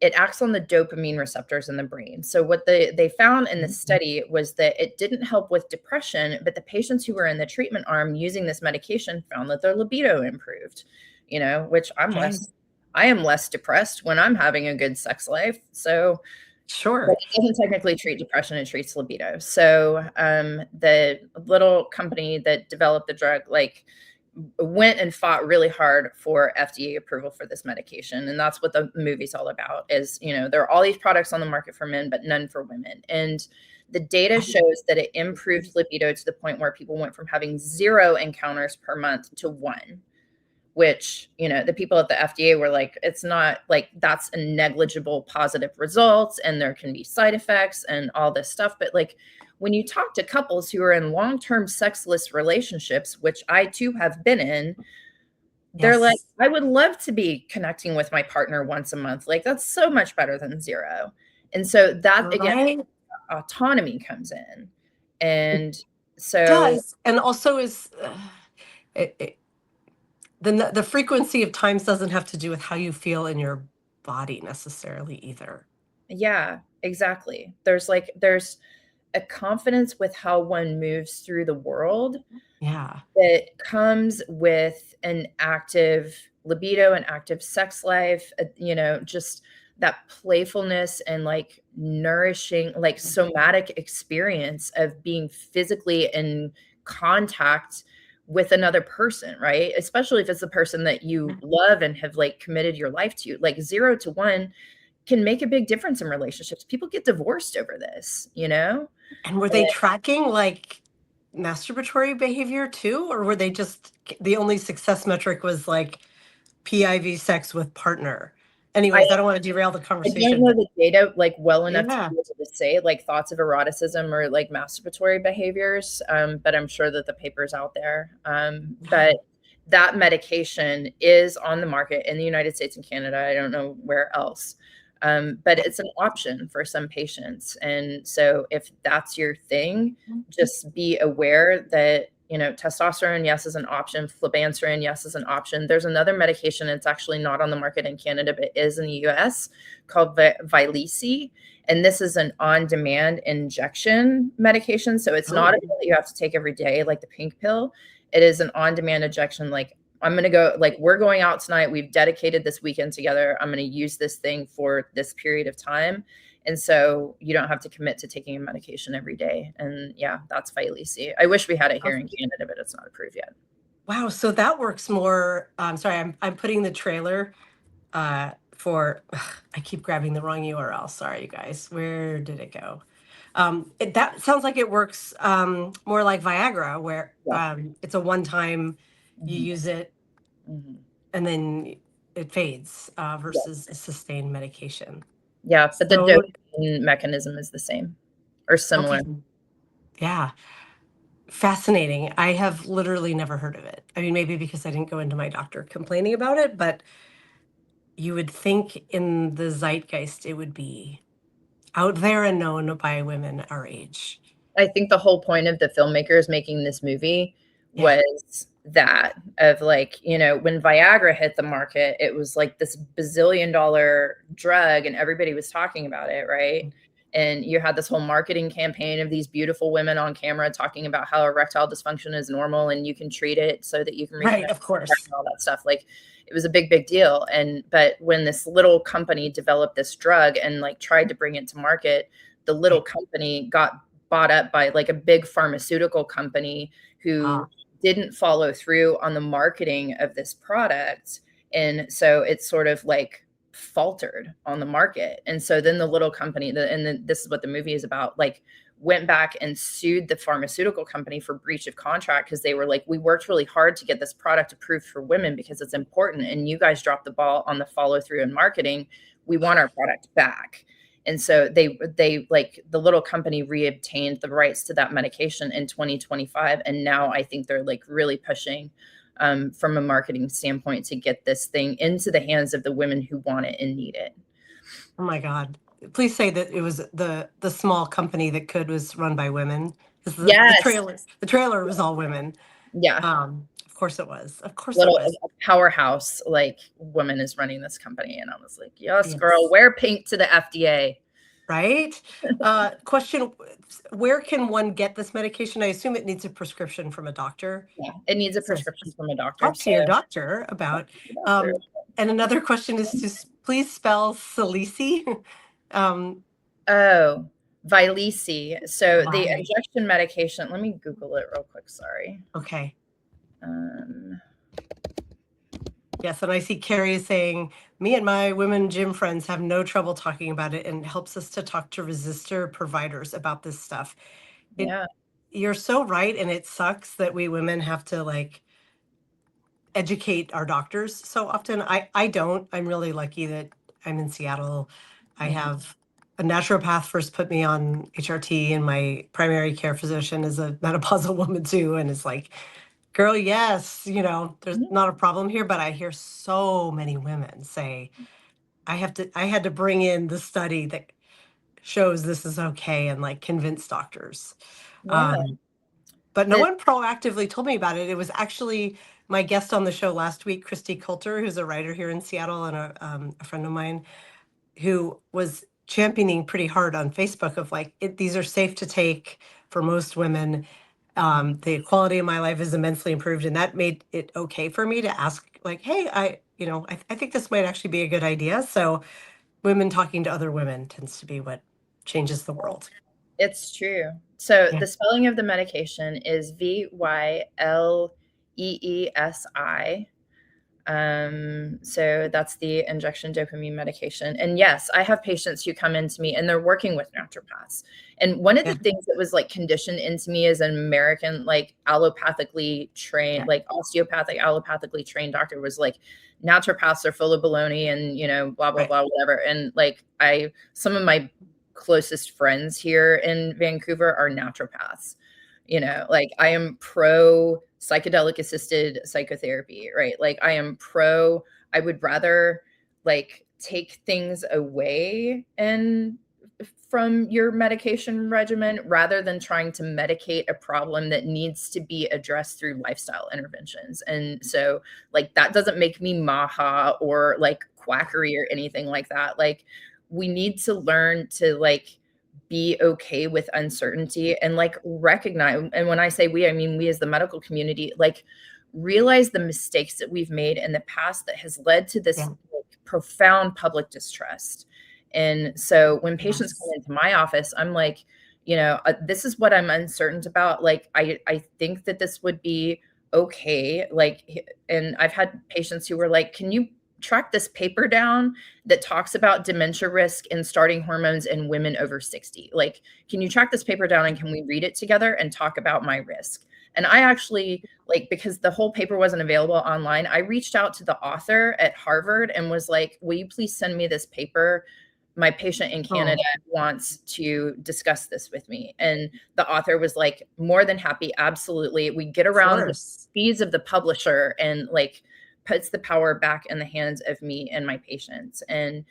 It acts on the dopamine receptors in the brain. So what they found in the study was that it didn't help with depression, but the patients who were in the treatment arm using this medication found that their libido improved, which I am less depressed when I'm having a good sex life. So but Sure. it doesn't technically treat depression, it treats libido. So the little company that developed the drug went and fought really hard for FDA approval for this medication. And that's what the movie's all about is, there are all these products on the market for men, but none for women. And the data shows that it improved libido to the point where people went from having 0 encounters per month to 1, which, the people at the FDA were like, it's not like that's a negligible positive result and there can be side effects and all this stuff. But like when you talk to couples who are in long-term sexless relationships, which I too have been in, they're like, Yes. I would love to be connecting with my partner once a month. Like that's so much better than 0. And so that again, Right. autonomy comes in. And so Does. And also it, the frequency of times doesn't have to do with how you feel in your body necessarily either. yeah, exactly. There's a confidence with how one moves through the world Yeah. that comes with an active libido, an active sex life, just that playfulness and like nourishing, like somatic experience of being physically in contact with another person, right? Especially if it's the person that you love and have like committed your life to. Like 0 to 1 can make a big difference in relationships. People get divorced over this, And were they tracking like masturbatory behavior too? Or were they just the only success metric was like PIV sex with partner? I Anyways, I don't want to derail the I don't conversation, know but the data like well enough to yeah. be able to say like thoughts of eroticism or like masturbatory behaviors, but I'm sure that the paper's out there. But that medication is on the market in the United States and Canada. I don't know where else. But it's an option for some patients. And so if that's your thing, just be aware that, testosterone, yes, is an option. Flibanserin, yes, is an option. There's another medication. It's actually not on the market in Canada, but is in the US called Vyleesi. And this is an on-demand injection medication. So it's not a pill that you have to take every day, like the pink pill. It is an on-demand injection. Like I'm going to go, like, we're going out tonight. We've dedicated this weekend together. I'm going to use this thing for this period of time. And so you don't have to commit to taking a medication every day. And yeah, that's Vyleesi. I wish we had it here in Canada, but it's not approved yet. Wow, so that works more. Sorry, I'm putting the trailer for. I keep grabbing the wrong URL. Sorry, you guys. Where did it go? That sounds like it works more like Viagra, where it's a one-time you use it and then it fades versus a sustained medication. Yeah, but the So, dosing mechanism is the same or similar. okay. Yeah. Fascinating. I have literally never heard of it. I mean, maybe because I didn't go into my doctor complaining about it, but you would think in the zeitgeist it would be out there and known by women our age. I think the whole point of the filmmakers making this movie Yeah. was that of like, when Viagra hit the market, it was like this bazillion-dollar drug and everybody was talking about it, right? And you had this whole marketing campaign of these beautiful women on camera talking about how erectile dysfunction is normal and you can treat it so that you can Right, reconnect of course. and all that stuff. Like it was a big, big deal. But when this little company developed this drug and like tried to bring it to market, the little company got bought up by like a big pharmaceutical company who didn't follow through on the marketing of this product. And so it's sort of like faltered on the market. And so then the little company, this is what the movie is about, like went back and sued the pharmaceutical company for breach of contract because they were like, we worked really hard to get this product approved for women because it's important. And you guys dropped the ball on the follow through and marketing. We want our product back. And so they like the little company reobtained the rights to that medication in 2025. And now I think they're like really pushing from a marketing standpoint to get this thing into the hands of the women who want it and need it. Oh my God. Please say that it was the small company that could was run by women. The Yes. the trailer was all women. Yeah. Of course it was. Of course it Little was. powerhouse like woman is running this company, and I was like, yes, girl, Yes. wear pink to the FDA. Right? Question, where can one get this medication? I assume it needs a prescription from a doctor. Yeah, it needs a So prescription from a doctor. talk to your doctor about. And another question is to please spell Salisi. Oh, Vyleesi. So the Why? injection medication, let me Google it real quick. Sorry. Okay. Um, Yes, and I see Carrie saying, me and my women gym friends have no trouble talking about it, and it helps us to talk to resistor providers about this stuff. yeah. You're so right, and it sucks that we women have to like educate our doctors so often. I don't. I'm really lucky that I'm in Seattle. I have a naturopath first put me on HRT, and my primary care physician is a menopausal woman too, and is like, girl, yes, there's not a problem here. But I hear so many women say, I had to bring in the study that shows this is okay and like convince doctors. Yeah. But no one proactively told me about it. It was actually my guest on the show last week, Christy Coulter, who's a writer here in Seattle and a friend of mine, who was championing pretty hard on Facebook of like, these are safe to take for most women. The quality of my life is immensely improved, and that made it okay for me to ask, like, hey, I think this might actually be a good idea. So women talking to other women tends to be what changes the world. It's true. So Yeah. the spelling of the medication is Vyleesi. So that's the injection dopamine medication. And yes, I have patients who come into me and they're working with naturopaths. And one of the things that was like conditioned into me as an American, like allopathically trained, like osteopathic, allopathically trained doctor was like, naturopaths are full of baloney and, blah, blah, blah, whatever. And like some of my closest friends here in Vancouver are naturopaths. Like I am pro psychedelic assisted psychotherapy, right? Like I would rather like take things away and from your medication regimen rather than trying to medicate a problem that needs to be addressed through lifestyle interventions. And so like that doesn't make me maha or like quackery or anything like that. Like we need to learn to like be okay with uncertainty and like recognize, and when I say we, I mean we as the medical community, like realize the mistakes that we've made in the past that has led to this like, profound public distrust. And so when patients come into my office, I'm like, this is what I'm uncertain about. Like, I think that this would be okay. Like, and I've had patients who were like, can you track this paper down that talks about dementia risk and starting hormones in women over 60? Like, can you track this paper down and can we read it together and talk about my risk? And I actually, like, because the whole paper wasn't available online, I reached out to the author at Harvard and was like, will you please send me this paper? My patient in Canada wants to discuss this with me. And the author was like, more than happy. Absolutely. We get around the fees of the publisher and like puts the power back in the hands of me and my patients. And,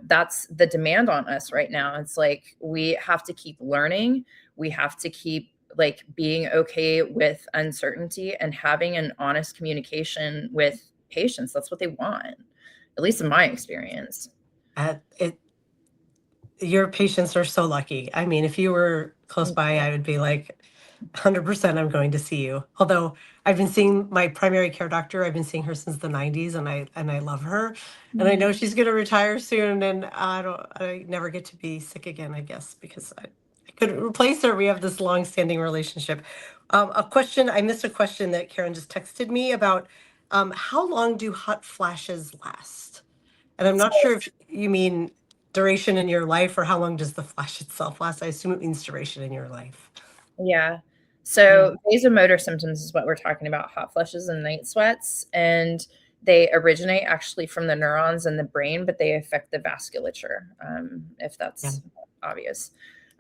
that's the demand on us right now. It's like, we have to keep learning. We have to keep like being okay with uncertainty and having an honest communication with patients. That's what they want, at least in my experience. Your patients are so lucky. I mean, if you were close by, I would be like, 100% I'm going to see you. Although I've been seeing my primary care doctor, I've been seeing her since the 90s, and I love her. And I know she's going to retire soon, and I never get to be sick again, I guess, because I couldn't replace her. We have this long-standing relationship. I missed a question that Karen just texted me about how long do hot flashes last? And I'm not sure if you mean duration in your life or how long does the flash itself last? I assume it means duration in your life. Yeah. So vasomotor symptoms is what we're talking about, hot flushes and night sweats. And they originate actually from the neurons in the brain, but they affect the vasculature, if that's obvious.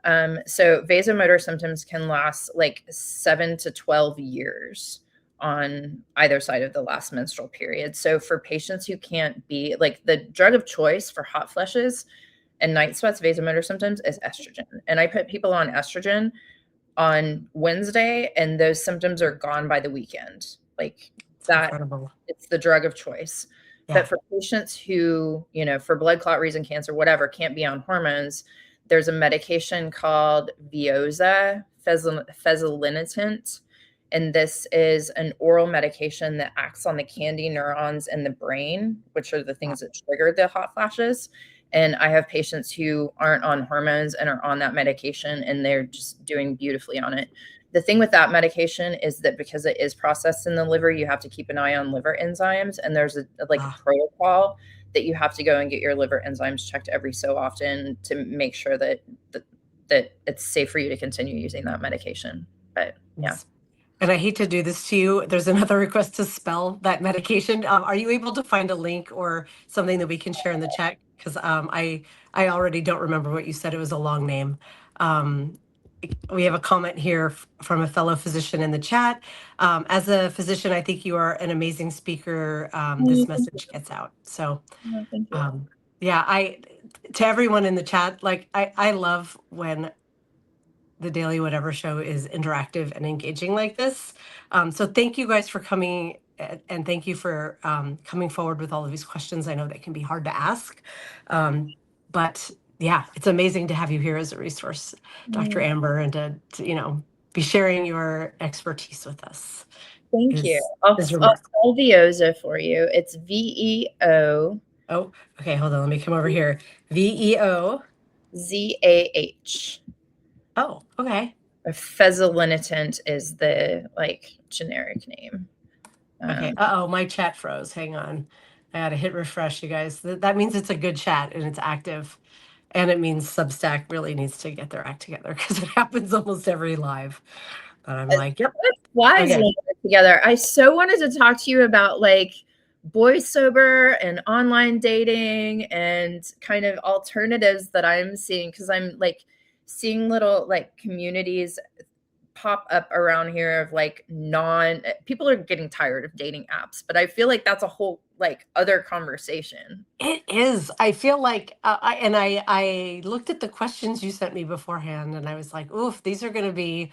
So vasomotor symptoms can last like 7 to 12 years on either side of the last menstrual period. So for patients who can't be like the drug of choice for hot flushes and night sweats, vasomotor symptoms is estrogen. And I put people on estrogen on Wednesday and those symptoms are gone by the weekend. Like It's that, incredible. it's the drug of choice. Yeah. But for patients who, for blood clot reason, cancer, whatever, can't be on hormones, there's a medication called Veoza, fezolinetant, and this is an oral medication that acts on the KNDy neurons in the brain, which are the things that trigger the hot flashes. And I have patients who aren't on hormones and are on that medication, and they're just doing beautifully on it. The thing with that medication is that because it is processed in the liver, you have to keep an eye on liver enzymes, and there's a protocol that you have to go and get your liver enzymes checked every so often to make sure that it's safe for you to continue using that medication. But yeah. And I hate to do this to you. There's another request to spell that medication. Are you able to find a link or something that we can share in the chat? Because I already don't remember what you said. It was a long name. We have a comment here from a fellow physician in the chat. As a physician, I think you are an amazing speaker. This message gets out. So, thank you. Yeah, to everyone in the chat, like I love when the Daily Whatever show is interactive and engaging like this. So thank you guys for coming, and thank you for coming forward with all of these questions. I know that can be hard to ask, but yeah, it's amazing to have you here as a resource, Dr. Amber, and to be sharing your expertise with us. Thank you. I'll spell Veoza for you. It's VEO. Oh, okay. Hold on. Let me come over here. VEO. ZAH. Oh, okay. Fezolinetant is the generic name. Okay. Uh-oh, my chat froze. Hang on. I gotta hit refresh, you guys. That means it's a good chat and it's active. And it means Substack really needs to get their act together because it happens almost every live. But I'm like, yep. Lives together. I so wanted to talk to you about boy sober and online dating and kind of alternatives that I'm seeing, because I'm seeing little communities pop up around here of people are getting tired of dating apps, but I feel like that's a whole other conversation. It is. I feel like I looked at the questions you sent me beforehand and I was like, oof, these are going to be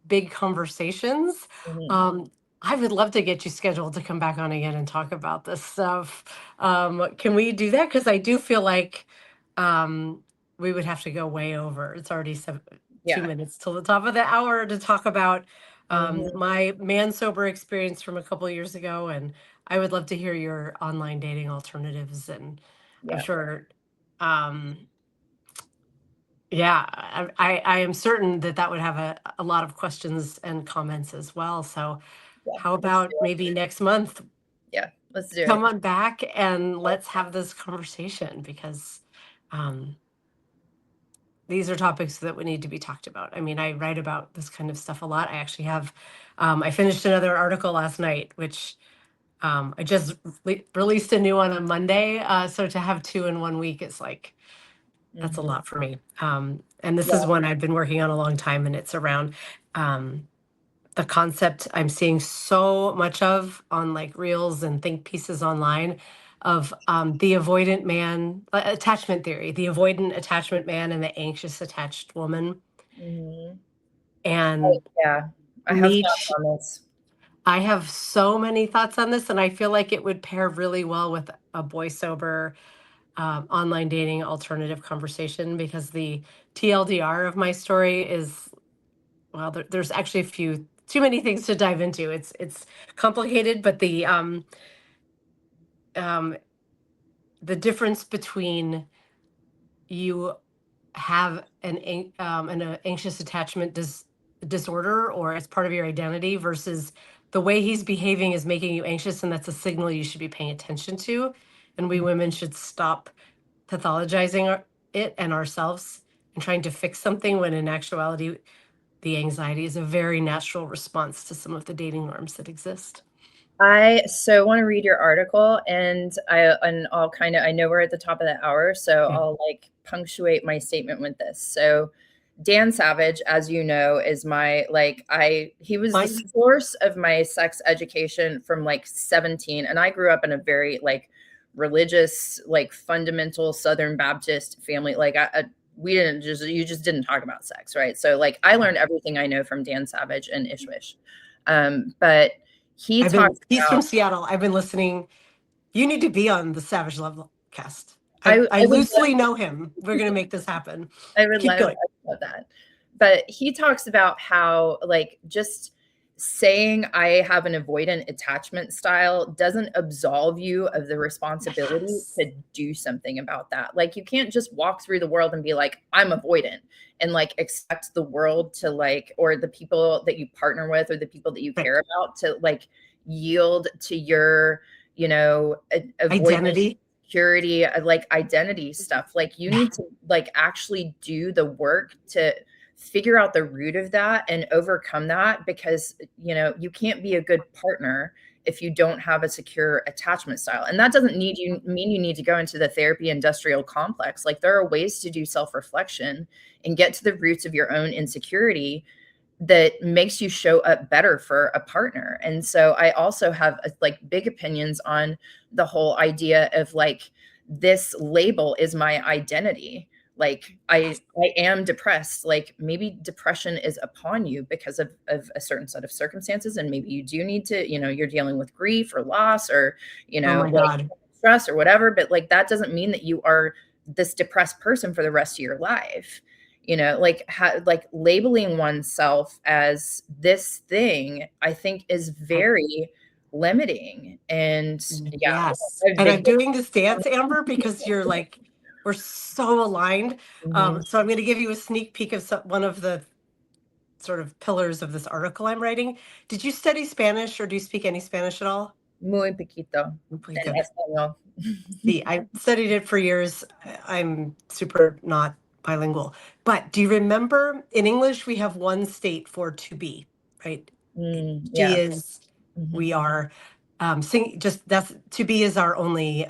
big conversations. I would love to get you scheduled to come back on again and talk about this stuff. Can we do that? Because I do feel like we would have to go way over. It's already 2 minutes till the top of the hour to talk about my man sober experience from a couple of years ago. And I would love to hear your online dating alternatives. And I'm sure, I am certain that would have a lot of questions and comments as well. So how about maybe next month? Yeah, let's do it. Come on back and let's have this conversation, because these are topics that would need to be talked about. I mean, I write about this kind of stuff a lot. I actually have, I finished another article last night, which I just released a new one on Monday. So to have 2 in 1 week is that's a lot for me. And this is one I've been working on a long time, and it's around the concept I'm seeing so much of on reels and think pieces online of the avoidant man, attachment theory, the avoidant attachment man and the anxious attached woman. And I have thoughts on this. I have so many thoughts on this, and I feel like it would pair really well with a boy sober online dating alternative conversation, because the TLDR of my story is, well, there's actually too many things to dive into. It's complicated, but the difference between you have an anxious attachment disorder, or as part of your identity, versus the way he's behaving is making you anxious, and that's a signal you should be paying attention to. And we women should stop pathologizing it and ourselves and trying to fix something, when in actuality the anxiety is a very natural response to some of the dating norms that exist. I so want to read your article, and I'll I know we're at the top of the hour, so I'll punctuate my statement with this. So Dan Savage, as you know, is my he was the source of my sex education from like 17, and I grew up in a very like religious, like fundamental Southern Baptist family. Like we didn't just you just didn't talk about sex, right? So like I learned everything I know from Dan Savage and Ishwish. But he's from Seattle. I've been listening. You need to be on the Savage Love cast. I loosely know him. We're going to make this happen. I would love that. But he talks about how like just saying I have an avoidant attachment style doesn't absolve you of the responsibility to do something about that. Like you can't just walk through the world and be like, I'm avoidant, and like expect the world to like, or the people that you partner with or the people that you care about to like yield to your, you know, identity, security, like identity stuff. Like you need to like actually do the work to figure out the root of that and overcome that, because you know you can't be a good partner if you don't have a secure attachment style. And that doesn't mean you need to go into the therapy industrial complex. Like there are ways to do self-reflection and get to the roots of your own insecurity that makes you show up better for a partner. And so I also have like big opinions on the whole idea of like, this label is my identity. Like I am depressed. Like maybe depression is upon you because of a certain set of circumstances. And maybe you do need to, you know, you're dealing with grief or loss or, you know, like stress or whatever. But like, that doesn't mean that you are this depressed person for the rest of your life. You know, like like labeling oneself as this thing, I think is very limiting. And yes, and I'm doing this dance, Amber, because you're like, we're so aligned. So I'm going to give you a sneak peek of one of the sort of pillars of this article I'm writing. Did you study Spanish, or do you speak any Spanish at all? Muy poquito. See, I studied it for years. I'm super not bilingual. But do you remember in English we have one state for to be, right? Yeah. Is, we are, just that's, to be is our only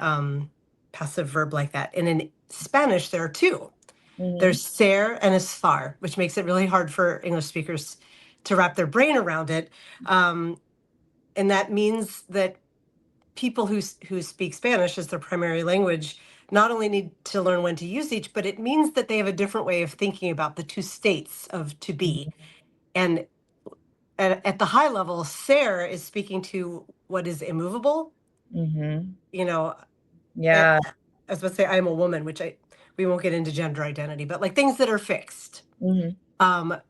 passive verb like that. And in Spanish there are two. There's ser and estar, which makes it really hard for English speakers to wrap their brain around it. And that means that people who speak Spanish as their primary language not only need to learn when to use each, but it means that they have a different way of thinking about the two states of to be. And at the high level, ser is speaking to what is immovable. You know, yeah. I was about to say I'm a woman, which we won't get into gender identity, but like things that are fixed. And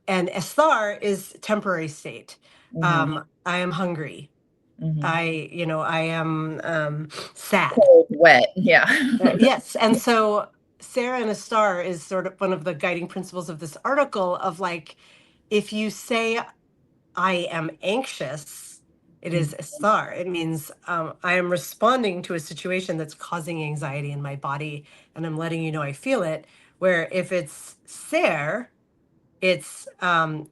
estar is temporary state. I am hungry. I am sad. Cold, wet. Yeah. Yes. And so Sarah and Estar is sort of one of the guiding principles of this article of like, if you say I am anxious, it is Estar. It means I am responding to a situation that's causing anxiety in my body, and I'm letting you know I feel it. Where if it's Ser, it's I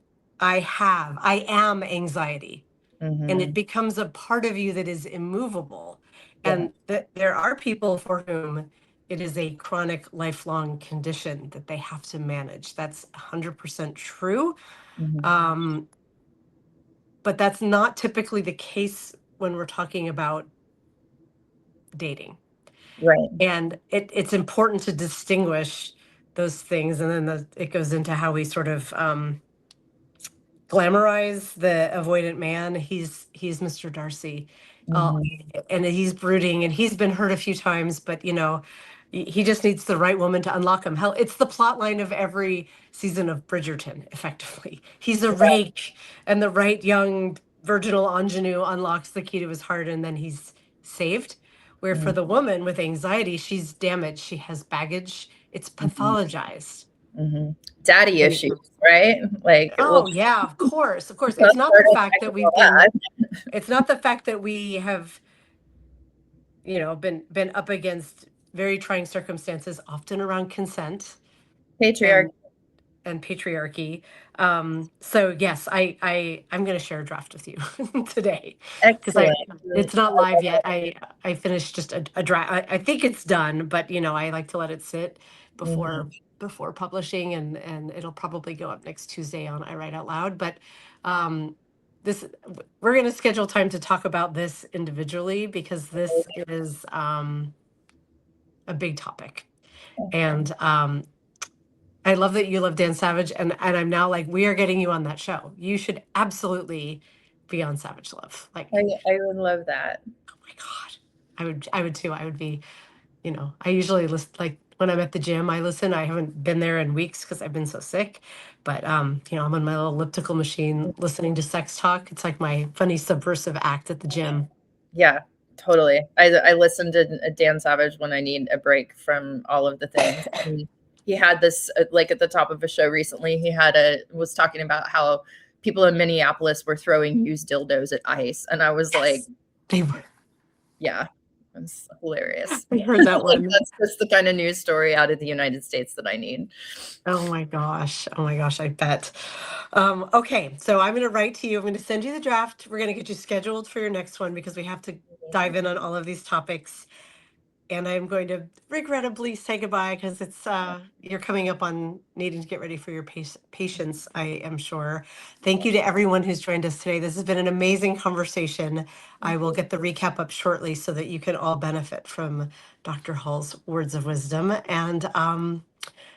am anxiety. And it becomes a part of you that is immovable. And that there are people for whom it is a chronic, lifelong condition that they have to manage. That's 100% true. But that's not typically the case when we're talking about dating. Right. And it's important to distinguish those things. And then it goes into how we sort of glamorize the avoidant man. He's Mr. Darcy, and he's brooding, and he's been hurt a few times, but you know, he just needs the right woman to unlock him. Hell, it's the plot line of every season of Bridgerton, effectively. He's a rake, and the right young virginal ingenue unlocks the key to his heart, and then he's saved. Where for the woman with anxiety, she's damaged. She has baggage. It's pathologized. Daddy issues, right? Like, yeah, of course. It's not the fact that we've been, it's not the fact that we have, you know, been up against very trying circumstances, often around consent, patriarchy, and patriarchy. So yes, I'm going to share a draft with you today, because it's not live yet. I finished just a draft. I think it's done, but you know, I like to let it sit before before publishing, and it'll probably go up next Tuesday on I Write Out Loud. But um, this we're going to schedule time to talk about this individually because this is a big topic. And I love that you love Dan Savage, and I'm now like, we are getting you on that show. You should absolutely be on Savage Love. Like, I would love that. oh my God. I would too. I would be, I usually listen, like when I'm at the gym, I listen. I haven't been there in weeks because I've been so sick. But I'm on my little elliptical machine listening to sex talk. It's like my funny subversive act at the gym. Yeah, totally. I listen to Dan Savage when I need a break from all of the things. He had this like at the top of a show recently. He was talking about how people in Minneapolis were throwing used dildos at ICE, and I was like, they were. Yeah, it's hilarious. I heard that one. That's just the kind of news story out of the United States that I need. Oh my gosh, I bet. Okay, so I'm going to write to you. I'm going to send you the draft. We're going to get you scheduled for your next one because we have to dive in on all of these topics. And I'm going to regrettably say goodbye because it's you're coming up on needing to get ready for your patients, I am sure. Thank you to everyone who's joined us today. This has been an amazing conversation. I will get the recap up shortly so that you can all benefit from Dr. Hall's words of wisdom. And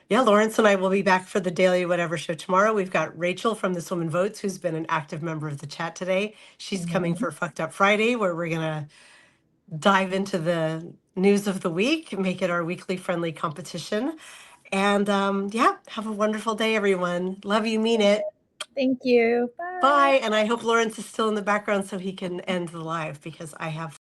yeah, Lawrence and I will be back for the Daily Whatever show tomorrow. We've got Rachel from This Woman Votes, who's been an active member of the chat today. She's coming for Fucked Up Friday, where we're going to dive into the news of the week, make it our weekly friendly competition. And yeah, have a wonderful day, everyone. Love you, mean it. Thank you. Bye. Bye. And I hope Lawrence is still in the background so he can end the live because I have